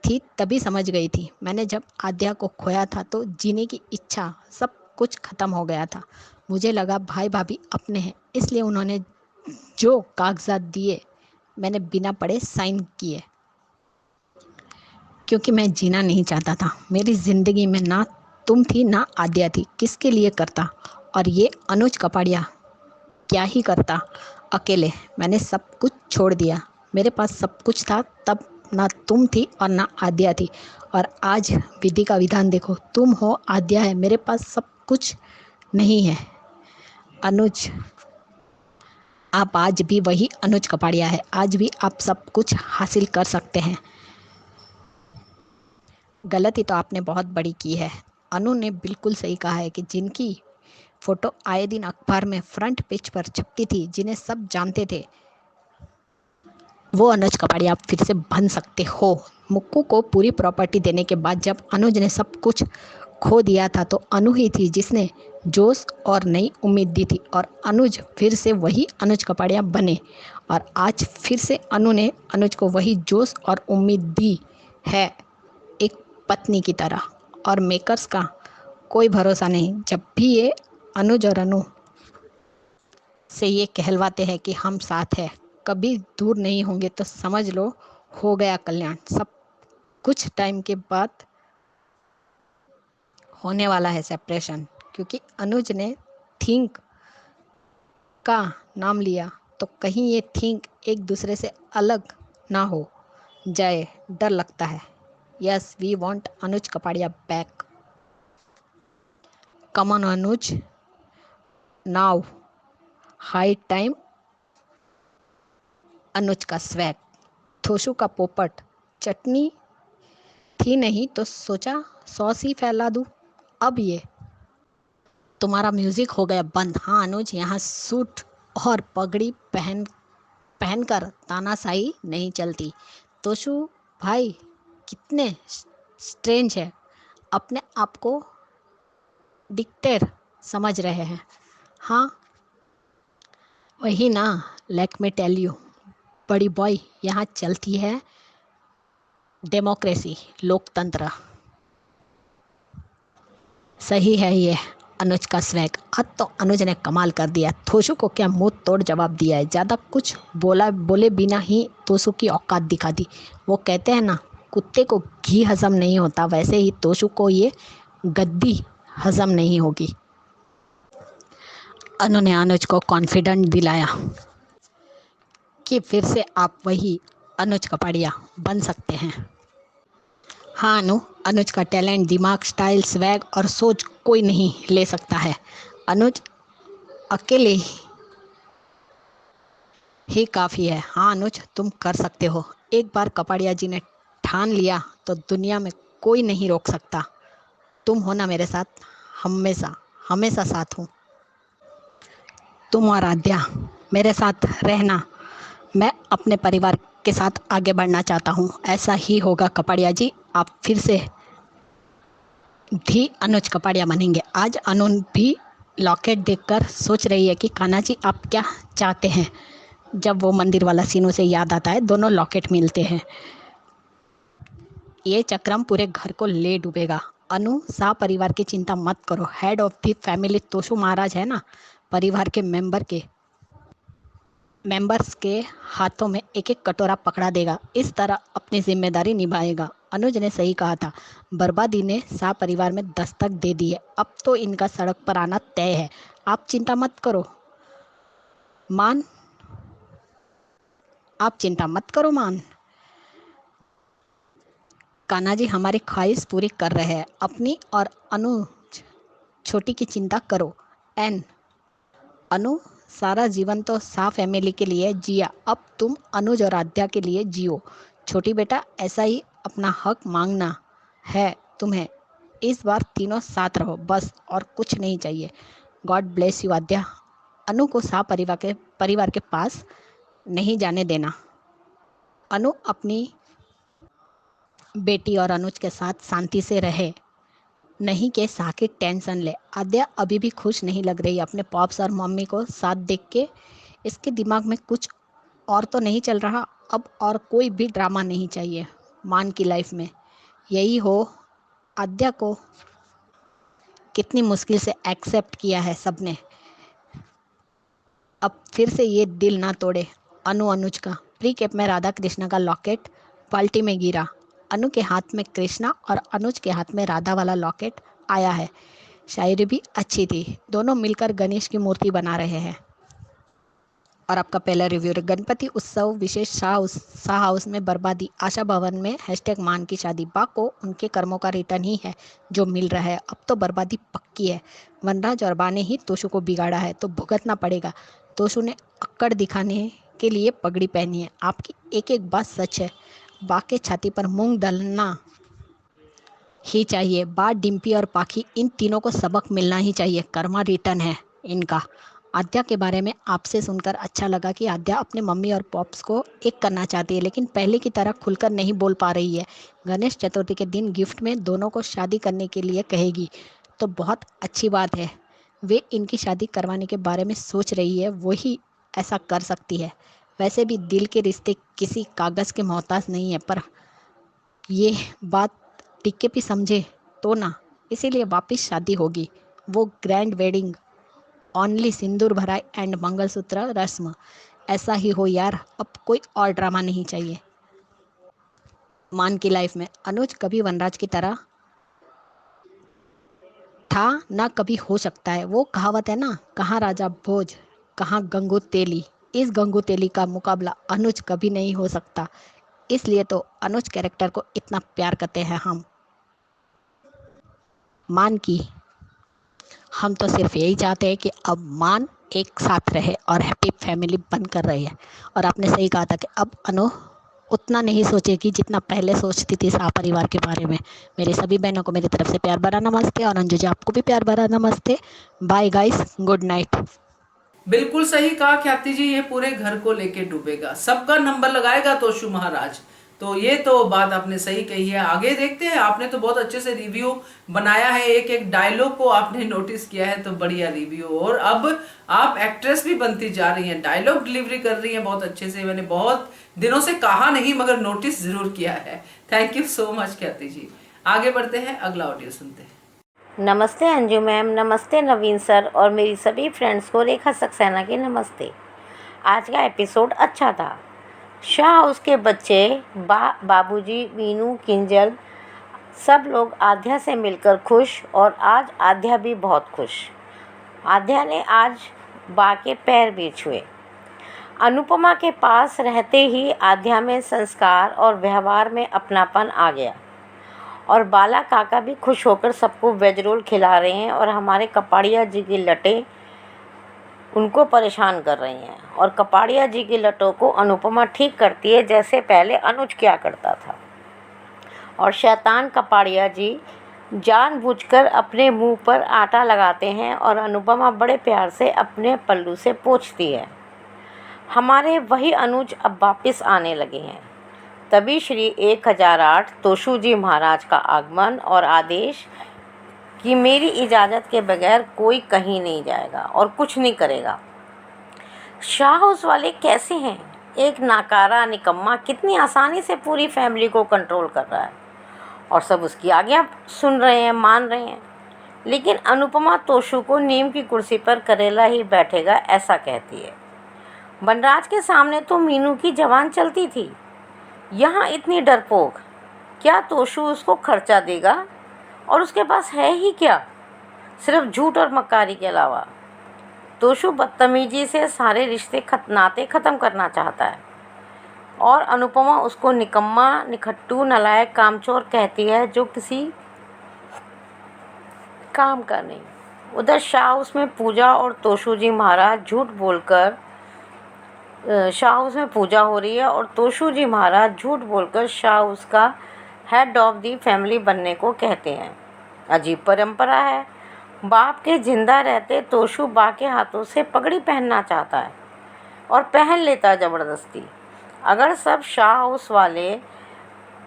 थी तभी समझ गई थी। मैंने जब आद्या को खोया था तो जीने की इच्छा सब कुछ ख़त्म हो गया था। मुझे लगा भाई भाभी अपने हैं, इसलिए उन्होंने जो कागजात दिए मैंने बिना पढ़े साइन किए, क्योंकि मैं जीना नहीं चाहता था। मेरी ज़िंदगी में ना तुम थी ना आद्या थी। किसके लिए करता? और ये अनुज कपाड़िया क्या ही करता अकेले। मैंने सब कुछ छोड़ दिया। मेरे पास सब कुछ था तब, ना तुम थी और ना आद्या थी। और आज विधि का विधान देखो, तुम हो, आद्या है, मेरे पास सब कुछ नहीं है। अनुज, आप आज भी वही अनुज कपाड़िया है। आज भी आप सब कुछ हासिल कर सकते हैं। गलती तो आपने बहुत बड़ी की है। अनु ने बिल्कुल सही कहा है कि जिनकी फोटो आए दिन अखबार में फ्रंट पेज पर छपती थी, जिन्हें सब जानते थे, वो अनुज कपाड़िया आप फिर से बन सकते हो। मुक्कू को पूरी प्रॉपर्टी देने के बाद जब अनुज ने सब कुछ खो दिया था तो अनु ही थी जिसने जोश और नई उम्मीद दी थी, और अनुज फिर से वही अनुज कपाड़िया बने। और आज फिर से अनु ने अनुज को वही जोश और उम्मीद दी है, एक पत्नी की तरह। और मेकर्स का कोई भरोसा नहीं, जब भी ये अनुज और अनु से ये कहलवाते हैं कि हम साथ हैं, कभी दूर नहीं होंगे, तो समझ लो हो गया कल्याण। सब कुछ टाइम के बाद होने वाला है सेपरेशन, क्योंकि अनुज ने थिंक का नाम लिया तो कहीं ये थिंक एक दूसरे से अलग ना हो जाए, डर लगता है। Yes, we want Anuj Kapadia back. Come on Anuj, now high time Anuj का स्वैग। थोसू का पोपट चटनी थी नहीं तो सोचा सॉस ही फैला दूं। अब ये तुम्हारा म्यूजिक हो गया बंद। हाँ अनुज, यहाँ सूट और पगड़ी पहनकर तानाशाही नहीं चलती। तोशु भाई कितने स्ट्रेंज है, अपने आप को डिक्टेटर समझ रहे हैं। हाँ वही ना, लेट मी टेल यू बड़ी बॉय, यहाँ चलती है डेमोक्रेसी, लोकतंत्र। सही है ये अनुज का स्वैग। आज तो अनुज ने कमाल कर दिया। तोशु को क्या मुंह तोड़ जवाब दिया है। ज़्यादा कुछ बोले बिना ही तोशु की औकात दिखा दी। वो कहते हैं ना, कुत्ते को घी हजम नहीं होता, वैसे ही तोशु को ये गद्दी हजम नहीं होगी। अनु ने अनुज को कॉन्फिडेंट दिलाया कि फिर से आप वही अनुज कपाड़िया बन सकते हैं। हाँ अनु, अनुज का टैलेंट, दिमाग, स्टाइल, स्वैग और सोच कोई नहीं ले सकता है। अनुज अकेले ही काफ़ी है। हाँ अनुज, तुम कर सकते हो। एक बार कपाड़िया जी ने ठान लिया तो दुनिया में कोई नहीं रोक सकता। तुम हो ना मेरे साथ, हमेशा हमेशा साथ हूँ। तुम और आद्या मेरे साथ रहना। मैं अपने परिवार के साथ आगे बढ़ना चाहता हूँ। ऐसा ही होगा कपाड़िया जी, आप फिर से भी अनुज कपाड़िया बनेंगे। आज अनु भी लॉकेट देखकर सोच रही है कि कान्हा जी आप क्या चाहते हैं। जब वो मंदिर वाला सीन उसे याद आता है, दोनों लॉकेट मिलते हैं। ये चक्रम पूरे घर को ले डूबेगा। अनु, सा परिवार की चिंता मत करो। Head of the family Toshu Maharaj है ना, परिवार के मेंबर्स के हाथों में एक एक कटोरा पकड़ा देगा। इस तरह अपनी जिम्मेदारी निभाएगा। अनुज ने सही कहा था, बर्बादी ने सा परिवार में दस्तक दे दी है। अब तो इनका सड़क पर आना तय है। आप चिंता मत करो मान, आप चिंता मत करो मान। कान्हा जी हमारी ख्वाहिश पूरी कर रहे हैं। अपनी और अनुज छोटी की चिंता करो। एन अनु, सारा जीवन तो सा फैमिली के लिए जिया, अब तुम अनुज और आद्या के लिए जियो। छोटी बेटा, ऐसा ही अपना हक मांगना है तुम्हें। इस बार तीनों साथ रहो बस, और कुछ नहीं चाहिए। गॉड ब्लेस यू आद्या। अनु को सा परिवार के पास नहीं जाने देना। अनु अपनी बेटी और अनुज के साथ शांति से रहे, नहीं कि साकिब टेंशन ले। आद्या अभी भी खुश नहीं लग रही अपने पॉप्स और मम्मी को साथ देख के। इसके दिमाग में कुछ और तो नहीं चल रहा अब, और कोई भी ड्रामा नहीं चाहिए मान की लाइफ में। यही हो आद्या को कितनी मुश्किल से एक्सेप्ट किया है सबने। अब फिर से ये दिल ना तोड़े। अनुज का प्री कैप में राधा कृष्णा का लॉकेट बाल्टी में गिरा। अनु के हाथ में कृष्णा और अनुज के हाथ में राधा वाला लॉकेट आया है। शायरी भी अच्छी थी। दोनों मिलकर गणेश की मूर्ति बना रहे हैं। और आपका पहला रिव्यू, गणपति उत्सव विशेष शाह हाउस में बर्बादी, आशा भवन में #मान की शादी। बा को उनके कर्मों का रिटर्न ही है जो मिल रहा है। अब तो बर्बादी पक्की है। वनराज और बा ने ही तोशु को बिगाड़ा है तो भुगतना पड़ेगा। तोशु ने अक्कड़ दिखाने के लिए पगड़ी पहनी है। आपकी एक एक बात सच है। बा के छाती पर मूंग डलना ही चाहिए। बा, डिम्पी और पाखी, इन तीनों को सबक मिलना ही चाहिए। कर्मा रिटर्न है इनका। आद्या के बारे में आपसे सुनकर अच्छा लगा कि आद्या अपने मम्मी और पॉप्स को एक करना चाहती है, लेकिन पहले की तरह खुलकर नहीं बोल पा रही है। गणेश चतुर्थी के दिन गिफ्ट में दोनों को शादी करने के लिए कहेगी तो बहुत अच्छी बात है। वे इनकी शादी करवाने के बारे में सोच रही है, वही ऐसा कर सकती है। वैसे भी दिल के रिश्ते किसी कागज़ के मोहताज नहीं है, पर ये बात टिक्के भी समझे तो ना, इसीलिए वापस शादी होगी। वो ग्रैंड वेडिंग, ओनली सिंदूर भराई एंड मंगलसूत्र रस्म। ऐसा ही हो यार, अब कोई और ड्रामा नहीं चाहिए मान की लाइफ में। अनुज कभी वनराज की तरह था ना कभी हो सकता है। वो कहावत है ना, कहाँ राजा भोज कहाँ गंगू तेली। इस गंगू तेली का मुकाबला अनुज कभी नहीं हो सकता। इसलिए तो अनुज कैरेक्टर को इतना प्यार करते हैं हम मान की। हम तो सिर्फ यही चाहते हैं कि अब मान एक साथ रहे और हैप्पी फैमिली बनकर रहे। और आपने सही कहा था कि अब अनु उतना नहीं सोचेगी जितना पहले सोचती थी शाह परिवार के बारे में। मेरी सभी बहनों को मेरी तरफ से प्यार भरा नमस्ते, और अंजू जी आपको भी प्यार भरा नमस्ते। Bye guys, good night. बिल्कुल सही कहा ख्याति जी, ये पूरे घर को लेके डूबेगा, सबका नंबर लगाएगा तोशु महाराज। तो ये तो बात आपने सही कही है। आगे देखते हैं, आपने तो बहुत अच्छे से रिव्यू बनाया है, एक एक डायलॉग को आपने नोटिस किया है, तो बढ़िया रिव्यू। और अब आप एक्ट्रेस भी बनती जा रही हैं, डायलॉग डिलीवरी कर रही हैं बहुत अच्छे से। मैंने बहुत दिनों से कहा नहीं मगर नोटिस जरूर किया है। थैंक यू सो मच ख्याति जी। आगे बढ़ते हैं, अगला ऑडियो सुनते हैं। नमस्ते अंजू मैम, नमस्ते नवीन सर, और मेरी सभी फ्रेंड्स को रेखा सक्सेना की नमस्ते। आज का एपिसोड अच्छा था। शाह हाउस के बच्चे, बाबूजी, मीनू, किंजल, सब लोग आध्या से मिलकर खुश, और आज आध्या भी बहुत खुश। आध्या ने आज बा के पैर भी छुए। अनुपमा के पास रहते ही आध्या में संस्कार और व्यवहार में अपनापन आ गया। और बाला काका भी खुश होकर सबको वेज रोल खिला रहे हैं, और हमारे कपाड़िया जी की लटें उनको परेशान कर रही हैं। और कपाड़िया जी की लटों को अनुपमा ठीक करती है, जैसे पहले अनुज किया करता था। और शैतान कपाड़िया जी जानबूझकर अपने मुंह पर आटा लगाते हैं, और अनुपमा बड़े प्यार से अपने पल्लू से पोंछती है। हमारे वही अनुज अब वापस आने लगे हैं। तभी श्री 1008 तोशु जी महाराज का आगमन और आदेश कि मेरी इजाज़त के बगैर कोई कहीं नहीं जाएगा और कुछ नहीं करेगा। शाह हाउस वाले कैसे हैं? एक नाकारा निकम्मा कितनी आसानी से पूरी फैमिली को कंट्रोल कर रहा है, और सब उसकी आज्ञा सुन रहे हैं, मान रहे हैं। लेकिन अनुपमा तोशु को नीम की कुर्सी पर करेला ही बैठेगा ऐसा कहती है। वनराज के सामने तो मीनू की जबान चलती थी, यहाँ इतनी डरपोक। क्या तोशु उसको खर्चा देगा? और उसके पास है ही क्या, सिर्फ झूठ और मक्कारी के अलावा। तोशु बदतमीजी से सारे रिश्ते नाते ख़त्म करना चाहता है, और अनुपमा उसको निकम्मा, निखट्टू, नालायक, कामचोर कहती है जो किसी काम का नहीं। उधर शाह हाउस में पूजा और तोशु जी महाराज झूठ बोलकर शाह हाउस में पूजा हो रही है, और तोशु जी महाराज झूठ बोलकर शाह हाउस का हेड ऑफ दी फैमिली बनने को कहते हैं। अजीब परंपरा है। बाप के जिंदा रहते तोशु बा के हाथों से पगड़ी पहनना चाहता है, और पहन लेता ज़बरदस्ती। अगर सब शाह हाउस वाले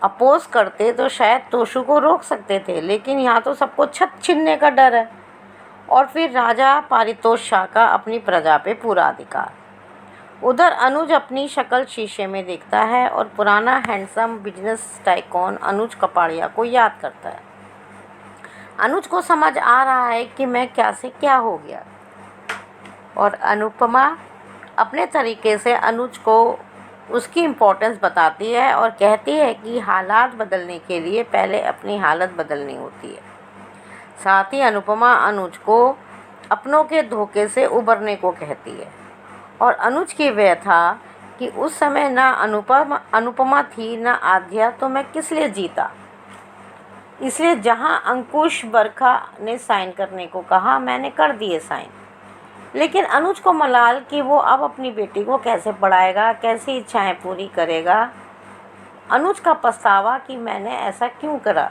अपोज करते तो शायद तोशू को रोक सकते थे, लेकिन यहाँ तो सबको छत छीनने का डर है। और फिर राजा पारितोष शाह का अपनी प्रजा पे पूरा अधिकार। उधर अनुज अपनी शक्ल शीशे में देखता है और पुराना हैंडसम बिजनेस टाइकॉन अनुज कपाड़िया को याद करता है। अनुज को समझ आ रहा है कि मैं क्या से क्या हो गया। और अनुपमा अपने तरीके से अनुज को उसकी इम्पोर्टेंस बताती है और कहती है कि हालात बदलने के लिए पहले अपनी हालत बदलनी होती है। साथ ही अनुपमा अनुज को अपनों के धोखे से उबरने को कहती है। और अनुज की व्यथा कि उस समय ना अनुपमा थी ना आध्या, तो मैं किस लिए जीता। इसलिए जहां अंकुश बरखा ने साइन करने को कहा, मैंने कर दिए साइन। लेकिन अनुज को मलाल कि वो अब अपनी बेटी को कैसे पढ़ाएगा, कैसी इच्छाएं पूरी करेगा। अनुज का पछतावा कि मैंने ऐसा क्यों करा।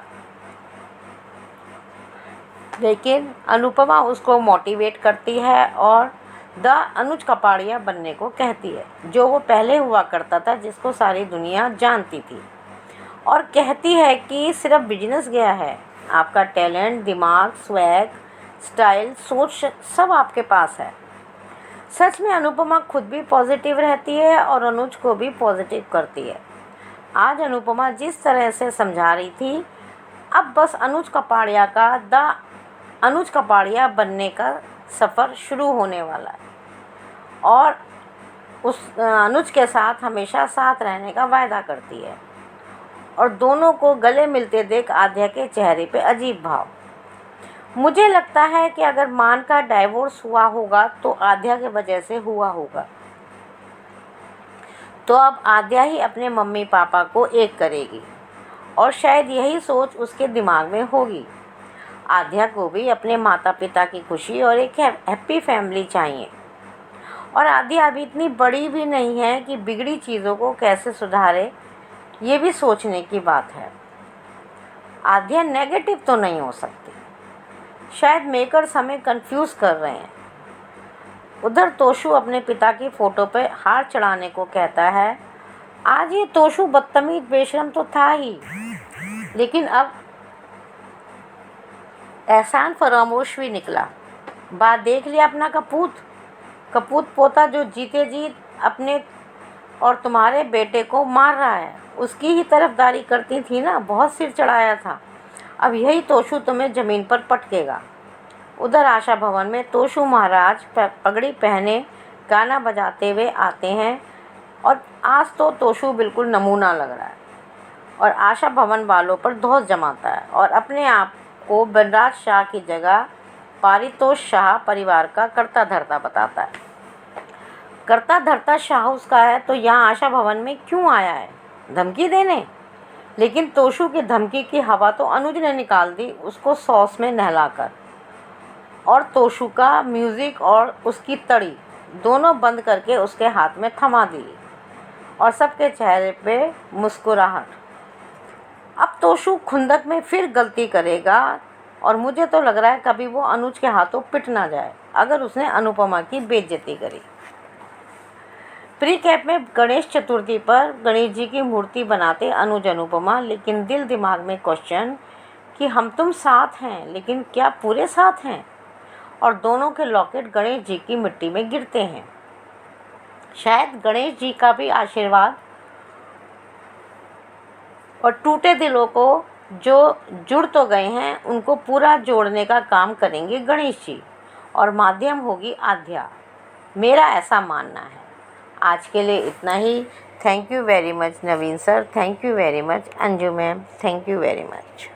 लेकिन अनुपमा उसको मोटिवेट करती है और द अनुज कपाड़िया बनने को कहती है, जो वो पहले हुआ करता था, जिसको सारी दुनिया जानती थी। और कहती है कि सिर्फ बिजनेस गया है, आपका टैलेंट, दिमाग, स्वैग, स्टाइल, सोच सब आपके पास है। सच में अनुपमा खुद भी पॉजिटिव रहती है और अनुज को भी पॉजिटिव करती है। आज अनुपमा जिस तरह से समझा रही थी, अब बस अनुज कपाड़िया का द अनुज कपाड़िया बनने का सफ़र शुरू होने वाला है और उस अनुज के साथ हमेशा साथ रहने का वायदा करती है। और दोनों को गले मिलते देख आध्या के चेहरे पे अजीब भाव। मुझे लगता है कि अगर मान का डाइवोर्स हुआ होगा तो आध्या के वजह से हुआ होगा। तो अब आध्या ही अपने मम्मी पापा को एक करेगी और शायद यही सोच उसके दिमाग में होगी। आध्या को भी अपने माता पिता की खुशी और एक हैप्पी फैमिली चाहिए। और आध्या अभी इतनी बड़ी भी नहीं है कि बिगड़ी चीज़ों को कैसे सुधारे, ये भी सोचने की बात है। आध्या नेगेटिव तो नहीं हो सकती। शायद मेकर्स हमें कंफ्यूज कर रहे हैं। उधर तोशू अपने पिता की फ़ोटो पे हार चढ़ाने को कहता है। आज ये तोशू बदतमीज बेशरम तो था ही, लेकिन अब एहसान फरामोश भी निकला। बात देख लिया अपना कपूत पोता जो जीते जी अपने और तुम्हारे बेटे को मार रहा है, उसकी ही तरफदारी करती थी ना, बहुत सिर चढ़ाया था। अब यही तोशू तुम्हें ज़मीन पर पटकेगा। उधर आशा भवन में तोशू महाराज पगड़ी पहने गाना बजाते हुए आते हैं और आज तो तोशू बिल्कुल नमूना लग रहा है और आशा भवन वालों पर धौंस जमाता है और अपने आप को बनराज शाह की जगह पारितोष शाह परिवार का कर्ता धर्ता बताता है। कर्ता धर्ता शाह उसका है तो यहाँ आशा भवन में क्यों आया है, धमकी देने। लेकिन तोशू की धमकी की हवा तो अनुज ने निकाल दी, उसको सॉस में नहलाकर। और तोशू का म्यूज़िक और उसकी तड़ी दोनों बंद करके उसके हाथ में थमा दी और सबके चेहरे पे मुस्कुराहट। अब तोशू खुंदक में फिर गलती करेगा और मुझे तो लग रहा है कभी वो अनुज के हाथों पिट ना जाए अगर उसने अनुपमा की बेइज्जती करी। प्री कैप में गणेश चतुर्थी पर गणेश जी की मूर्ति बनाते अनुज अनुपमा, लेकिन दिल दिमाग में क्वेश्चन कि हम तुम साथ हैं, लेकिन क्या पूरे साथ हैं। और दोनों के लॉकेट गणेश जी की मिट्टी में गिरते हैं। शायद गणेश जी का भी आशीर्वाद और टूटे दिलों को जो जुड़ तो गए हैं उनको पूरा जोड़ने का काम करेंगे गणेश जी और माध्यम होगी आध्या, मेरा ऐसा मानना है। आज के लिए इतना ही। Thank you very much Naveen sir, thank you very much Anju ma'am, thank you very much.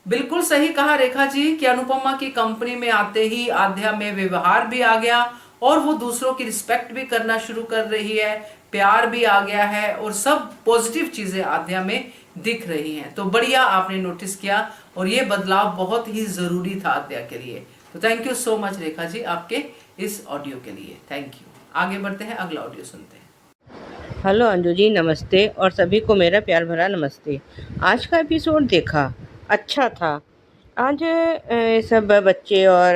बिल्कुल सही कहा रेखा जी कि अनुपमा की कंपनी में आते ही आध्या में व्यवहार भी आ गया और वो दूसरों की रिस्पेक्ट भी करना शुरू कर रही है, प्यार भी आ गया है और सब पॉजिटिव चीजें आध्या में दिख रही हैं। तो बढ़िया आपने नोटिस किया और ये बदलाव बहुत ही जरूरी था आध्या के लिए। तो thank you so much Rekha ji आपके इस ऑडियो के लिए, थैंक यू। आगे बढ़ते हैं, अगला ऑडियो सुनते हैं। हेलो अंजू जी, नमस्ते और सभी को मेरा प्यार भरा नमस्ते। आज का एपिसोड देखा, अच्छा था। आज सब बच्चे और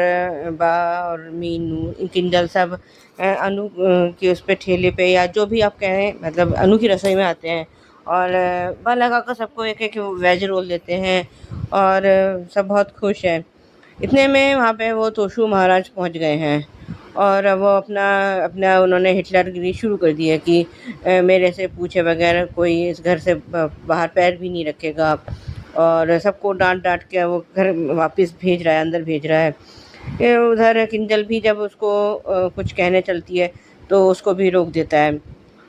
बा और मीनू किंजल सब अनु के उस पे ठेले पे या जो भी आप कहें, मतलब अनु की रसोई में आते हैं और बा लगाकर सबको एक एक वेज रोल देते हैं और सब बहुत खुश हैं। इतने में वहाँ पे वो तोशू महाराज पहुँच गए हैं और वो अपना अपना उन्होंने हिटलरगिरी शुरू कर दी है कि मेरे से पूछे बगैर कोई इस घर से बाहर पैर भी नहीं रखेगा और सबको डांट डांट के वो घर वापस भेज रहा है, अंदर भेज रहा है। ये उधर किंजल भी जब उसको कुछ कहने चलती है तो उसको भी रोक देता है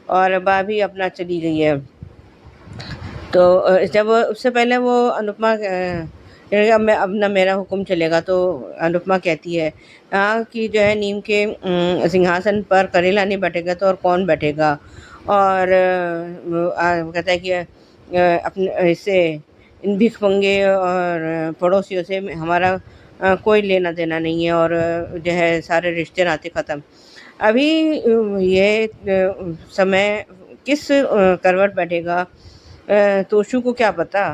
और बा भी अपना चली गई है। तो जब उससे पहले वो अनुपमा कहेगा मैं अब ना मेरा हुक्म चलेगा, तो अनुपमा कहती है हाँ कि जो है नीम के सिंहासन पर करेला नहीं बैठेगा तो और कौन बैठेगा। और वो कहता है कि अपने इससे इन भिखमंगे और पड़ोसियों से हमारा कोई लेना देना नहीं है और जो है सारे रिश्ते नाते ख़त्म। अभी ये समय किस करवट बैठेगा तोशू को क्या पता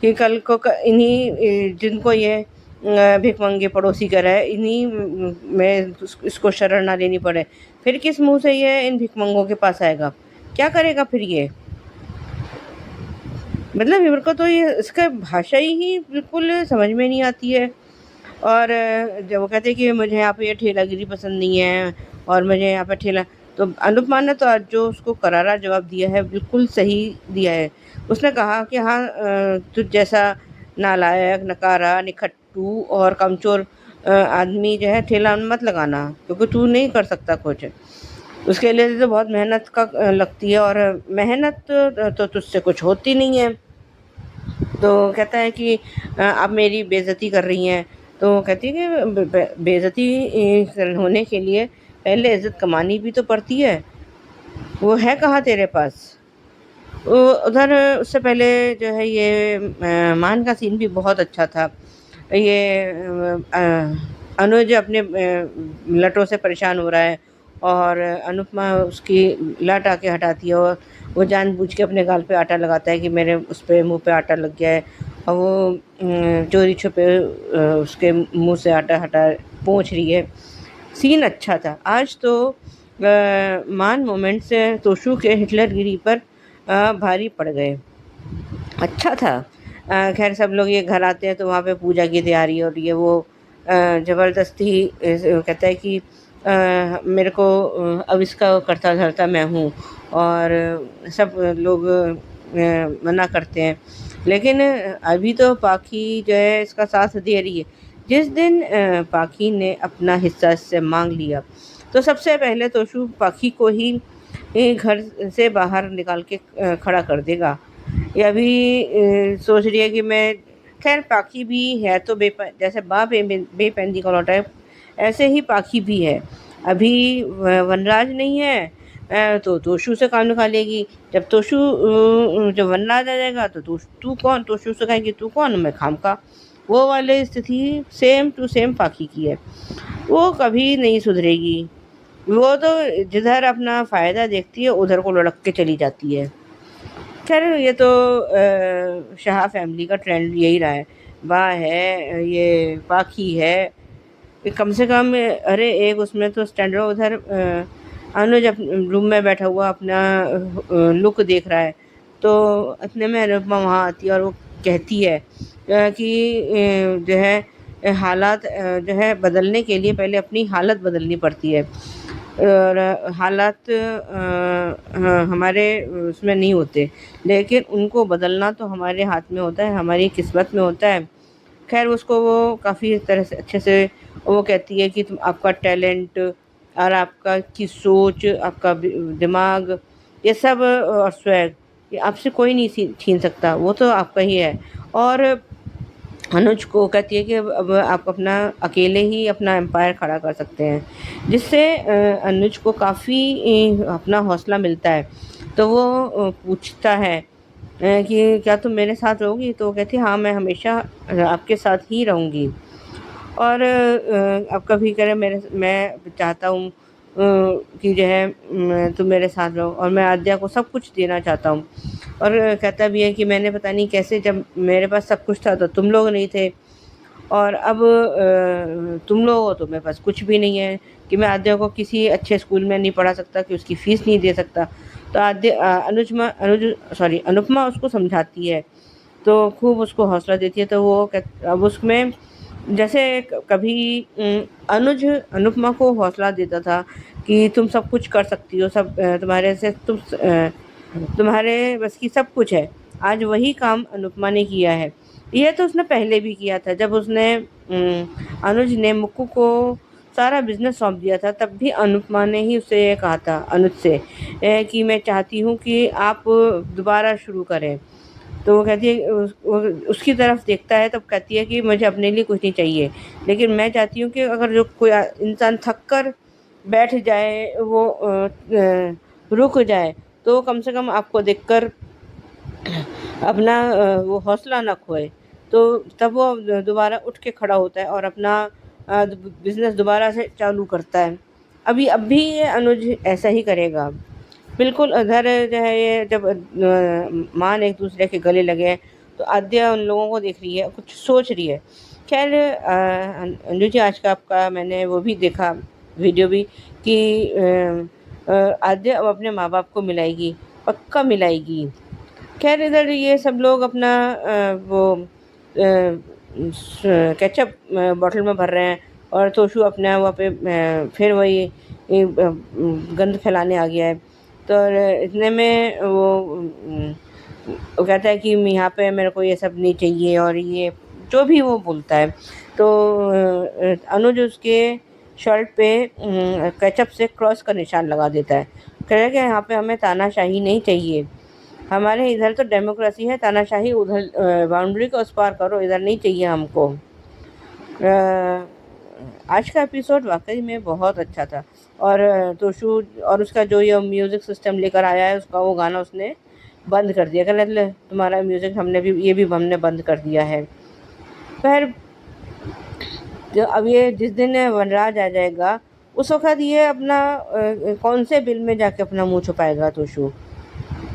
कि कल को इन्हीं जिनको ये भिखमंगे पड़ोसी कर है इन्हीं में इसको शरण ना लेनी पड़े। फिर किस मुंह से ये इन भिखमंगों के पास आएगा, क्या करेगा फिर ये। मतलब मेरे को तो ये इसका भाषा ही बिल्कुल समझ में नहीं आती है। और जब वो कहते हैं कि मुझे यहाँ पे ये ठेलागिरी पसंद नहीं है और मुझे यहाँ पे ठेला, तो अनुपमा ने तो आज जो उसको करारा जवाब दिया है बिल्कुल सही दिया है। उसने कहा कि हाँ तुझ जैसा नालायक, नकारा, निखट्टू और कमचोर आदमी जो है ठेला मत लगाना, क्योंकि तू नहीं कर सकता कुछ। उसके लिए तो बहुत मेहनत का लगती है और मेहनत तो तुझसे कुछ होती नहीं है। तो कहता है कि आप मेरी बेइज्जती कर रही हैं। तो कहती है कि बेइज्जती होने के लिए पहले इज़्ज़त कमानी भी तो पड़ती है, वो है कहाँ तेरे पास। उधर उससे पहले जो है ये मान का सीन भी बहुत अच्छा था। ये अनुज अपने लटों से परेशान हो रहा है और अनुपमा उसकी लट आके हटाती है और वो जानबूझ के अपने गाल पे आटा लगाता है कि मेरे उस पे मुंह पे आटा लग गया है और वो चोरी छुपे उसके मुंह से आटा हटा पोंछ रही है। सीन अच्छा था। आज तो मान मोमेंट से तोशू के हिटलरगिरी पर भारी पड़ गए। अच्छा था। खैर सब लोग ये घर आते हैं तो वहाँ पे पूजा की तैयारी हो रही है। वो ज़बरदस्ती कहता है कि मेरे को अब इसका करता धरता मैं हूँ और सब लोग मना करते हैं, लेकिन अभी तो पाखी जो है इसका साथ दे रही है। जिस दिन पाखी ने अपना हिस्सा इससे मांग लिया तो सबसे पहले तोशू पाखी को ही घर से बाहर निकाल के खड़ा कर देगा। ये अभी सोच रही है कि मैं, खैर पाखी भी है तो जैसे बेपैंदी का लौटा है ऐसे ही पाखी भी है। अभी वनराज नहीं है तो तोशू से काम निकालेगी। जब तोशू जब वनराज आ जाएगा तो तू कौन, तोशू से कहेगी तू कौन, मैं खामखा। वो वाली स्थिति सेम टू सेम पाखी की है। वो कभी नहीं सुधरेगी। वो तो जिधर अपना फ़ायदा देखती है उधर को लुढ़क के चली जाती है। खैर ये तो शाह फैमिली का ट्रेंड यही रहा है। बा है, ये पाखी है, कम से कम अरे एक उसमें तो स्टैंडर्ड उधर अनुज रूम में बैठा हुआ अपना लुक देख रहा है तो इतने में अनुपमा वहाँ आती है और वो कहती है कि जो है हालात जो है बदलने के लिए पहले अपनी हालत बदलनी पड़ती है और हालात हमारे उसमें नहीं होते, लेकिन उनको बदलना तो हमारे हाथ में होता है, हमारी किस्मत में होता है। खैर उसको वो काफ़ी तरह से अच्छे से वो कहती है कि तुम आपका टैलेंट और आपका की सोच, आपका दिमाग, ये सब और स्वैग ये आपसे कोई नहीं छीन सकता, वो तो आपका ही है। और अनुज को कहती है कि अब आप अपना अकेले ही अपना एम्पायर खड़ा कर सकते हैं, जिससे अनुज को काफ़ी अपना हौसला मिलता है। तो वो पूछता है कि क्या तुम मेरे साथ रहोगी, तो वो कहती है हाँ मैं हमेशा आपके साथ ही रहूँगी। और अब कभी करे मैं चाहता हूँ कि जो है तुम मेरे साथ रहो और मैं आद्या को सब कुछ देना चाहता हूँ। और कहता भी है कि मैंने पता नहीं कैसे, जब मेरे पास सब कुछ था तो तुम लोग नहीं थे और अब तुम लोग हो तो मेरे पास कुछ भी नहीं है कि मैं आद्या को किसी अच्छे स्कूल में नहीं पढ़ा सकता, कि उसकी फ़ीस नहीं दे सकता। तो अनुपमा उसको समझाती है, तो खूब उसको हौसला देती है। तो वो अब उसमें जैसे कभी अनुज अनुपमा को हौसला देता था कि तुम सब कुछ कर सकती हो, सब तुम्हारे बस की सब कुछ है। आज वही काम अनुपमा ने किया है। यह तो उसने पहले भी किया था, जब उसने अनुज ने मुक्कू को सारा बिजनेस सौंप दिया था, तब भी अनुपमा ने ही उससे ये कहा था, अनुज से, कि मैं चाहती हूँ कि आप दोबारा शुरू करें। तो वो कहती है, उसकी तरफ देखता है, तब कहती है कि मुझे अपने लिए कुछ नहीं चाहिए, लेकिन मैं चाहती हूँ कि अगर जो कोई इंसान थक कर बैठ जाए, वो रुक जाए, तो कम से कम आपको देखकर अपना वो हौसला ना खोए। तो तब वो दोबारा उठ के खड़ा होता है और अपना बिज़नेस दोबारा से चालू करता है। अब भी ये अनुज ऐसा ही करेगा। बिल्कुल उधर जो है, ये जब मान एक दूसरे के गले लगे हैं, तो आद्या उन लोगों को देख रही है, कुछ सोच रही है। खैर अंजू जी, आज का आपका मैंने वो भी देखा वीडियो भी, कि आद्या अब अपने माँ बाप को मिलाएगी, पक्का मिलाएगी। खैर इधर ये सब लोग अपना वो केचप बॉटल में भर रहे हैं, और तोशु अपना वहाँ पे फिर वही गंद फैलाने आ गया है। तो इतने में वो कहता है कि यहाँ पे मेरे को ये सब नहीं चाहिए, और ये जो भी वो बोलता है। तो अनुज उसके शर्ट पे केचप से क्रॉस का निशान लगा देता है। कह रहा है कि यहाँ पे हमें तानाशाही नहीं चाहिए, हमारे इधर तो डेमोक्रेसी है, तानाशाही उधर बाउंड्री को उस पार करो, इधर नहीं चाहिए हमको। आज का एपिसोड वाकई में बहुत अच्छा था, और तोशु और उसका जो ये म्यूज़िक सिस्टम लेकर आया है, उसका वो गाना उसने बंद कर दिया। कहने तुम्हारा म्यूज़िक हमने बंद कर दिया है। फिर जो अब ये जिस दिन वनराज आ जाएगा, उस वक्त ये अपना कौन से बिल में जाके अपना मुँह छुपाएगा तोशु,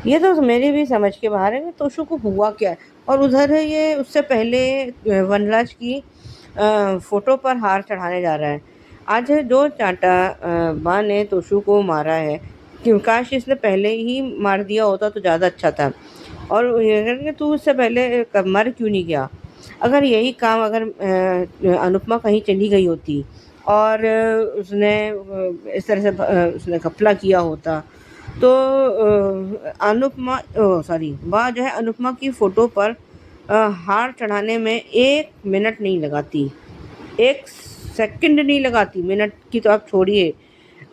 ये तो मेरी भी समझ के बाहर है कि तोशु को हुआ क्या है। और उधर ये उससे पहले वनराज की फ़ोटो पर हार चढ़ाने जा रहा है। आज जो चांटा माँ ने तोशु को मारा है, कि काश इसने पहले ही मार दिया होता तो ज़्यादा अच्छा था। और ये कह कि तू उससे पहले मर क्यों नहीं गया। अगर यही काम अनुपमा कहीं चली गई होती और उसने इस तरह से उसने घपला किया होता, तो बा जो है अनुपमा की फ़ोटो पर हार चढ़ाने में 1 मिनट नहीं लगाती, 1 सेकंड नहीं लगाती। मिनट की तो आप छोड़िए,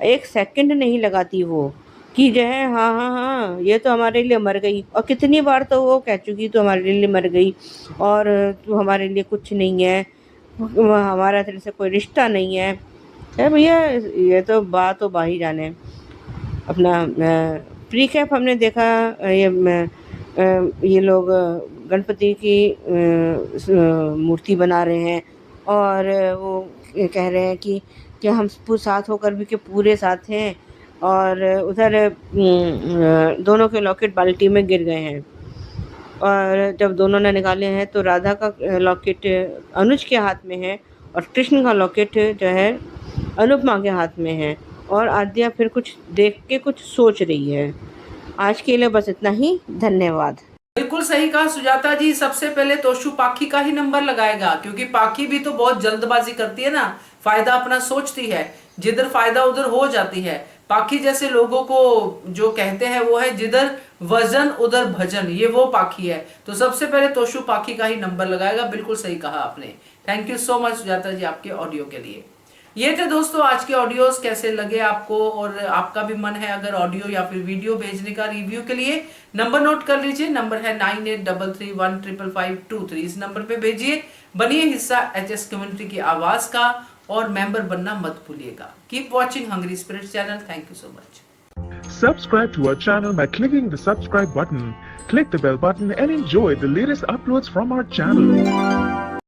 1 सेकंड नहीं लगाती वो, कि जो है हाँ ये तो हमारे लिए मर गई। और कितनी बार तो वो कह चुकी तो हमारे लिए मर गई, और तू हमारे लिए कुछ नहीं है, हमारा तेरे से कोई रिश्ता नहीं है। भैया ये तो बात तो बाही जाने। अपना प्री कैप हमने देखा, ये लोग गणपति की मूर्ति बना रहे हैं, और वो कह रहे हैं कि हम साथ होकर भी के पूरे साथ हैं। और उधर दोनों के लॉकेट बाल्टी में गिर गए हैं, और जब दोनों ने निकाले हैं तो राधा का लॉकेट अनुज के हाथ में है, और कृष्ण का लॉकेट जो है अनुपमा के हाथ में है। और आद्या फिर कुछ देख के कुछ सोच रही है। आज के लिए बस इतना ही, धन्यवाद। बिल्कुल सही कहा सुजाता जी। सबसे पहले तोशु पाखी का ही नंबर लगाएगा, क्योंकि पाखी भी तो बहुत जल्दबाजी करती है ना, फायदा अपना सोचती है, जिधर फायदा उधर हो जाती है। पाखी जैसे लोगों को जो कहते हैं वो है जिधर वजन उधर भजन, ये वो पाखी है। तो सबसे पहले तोशु पाखी का ही नंबर लगाएगा। बिल्कुल सही कहा आपने। Thank you so much Sujata ji आपके ऑडियो के लिए। ये थे दोस्तों आज के ऑडियोज, कैसे लगे आपको, और आपका भी मन है अगर ऑडियो या फिर वीडियो भेजने का रिव्यू के लिए, नंबर नोट कर लीजिए। नंबर है 9833155523। इस नंबर पे भेजिए। बनिए हिस्सा HS कम्युनिटी की आवाज का, और मेंबर बनना मत भूलिएगा। Keep watching hungry spirits channel. Thank you so much. Subscribe to our channel by clicking the subscribe button. Click the bell button and enjoy the latest uploads from our channel.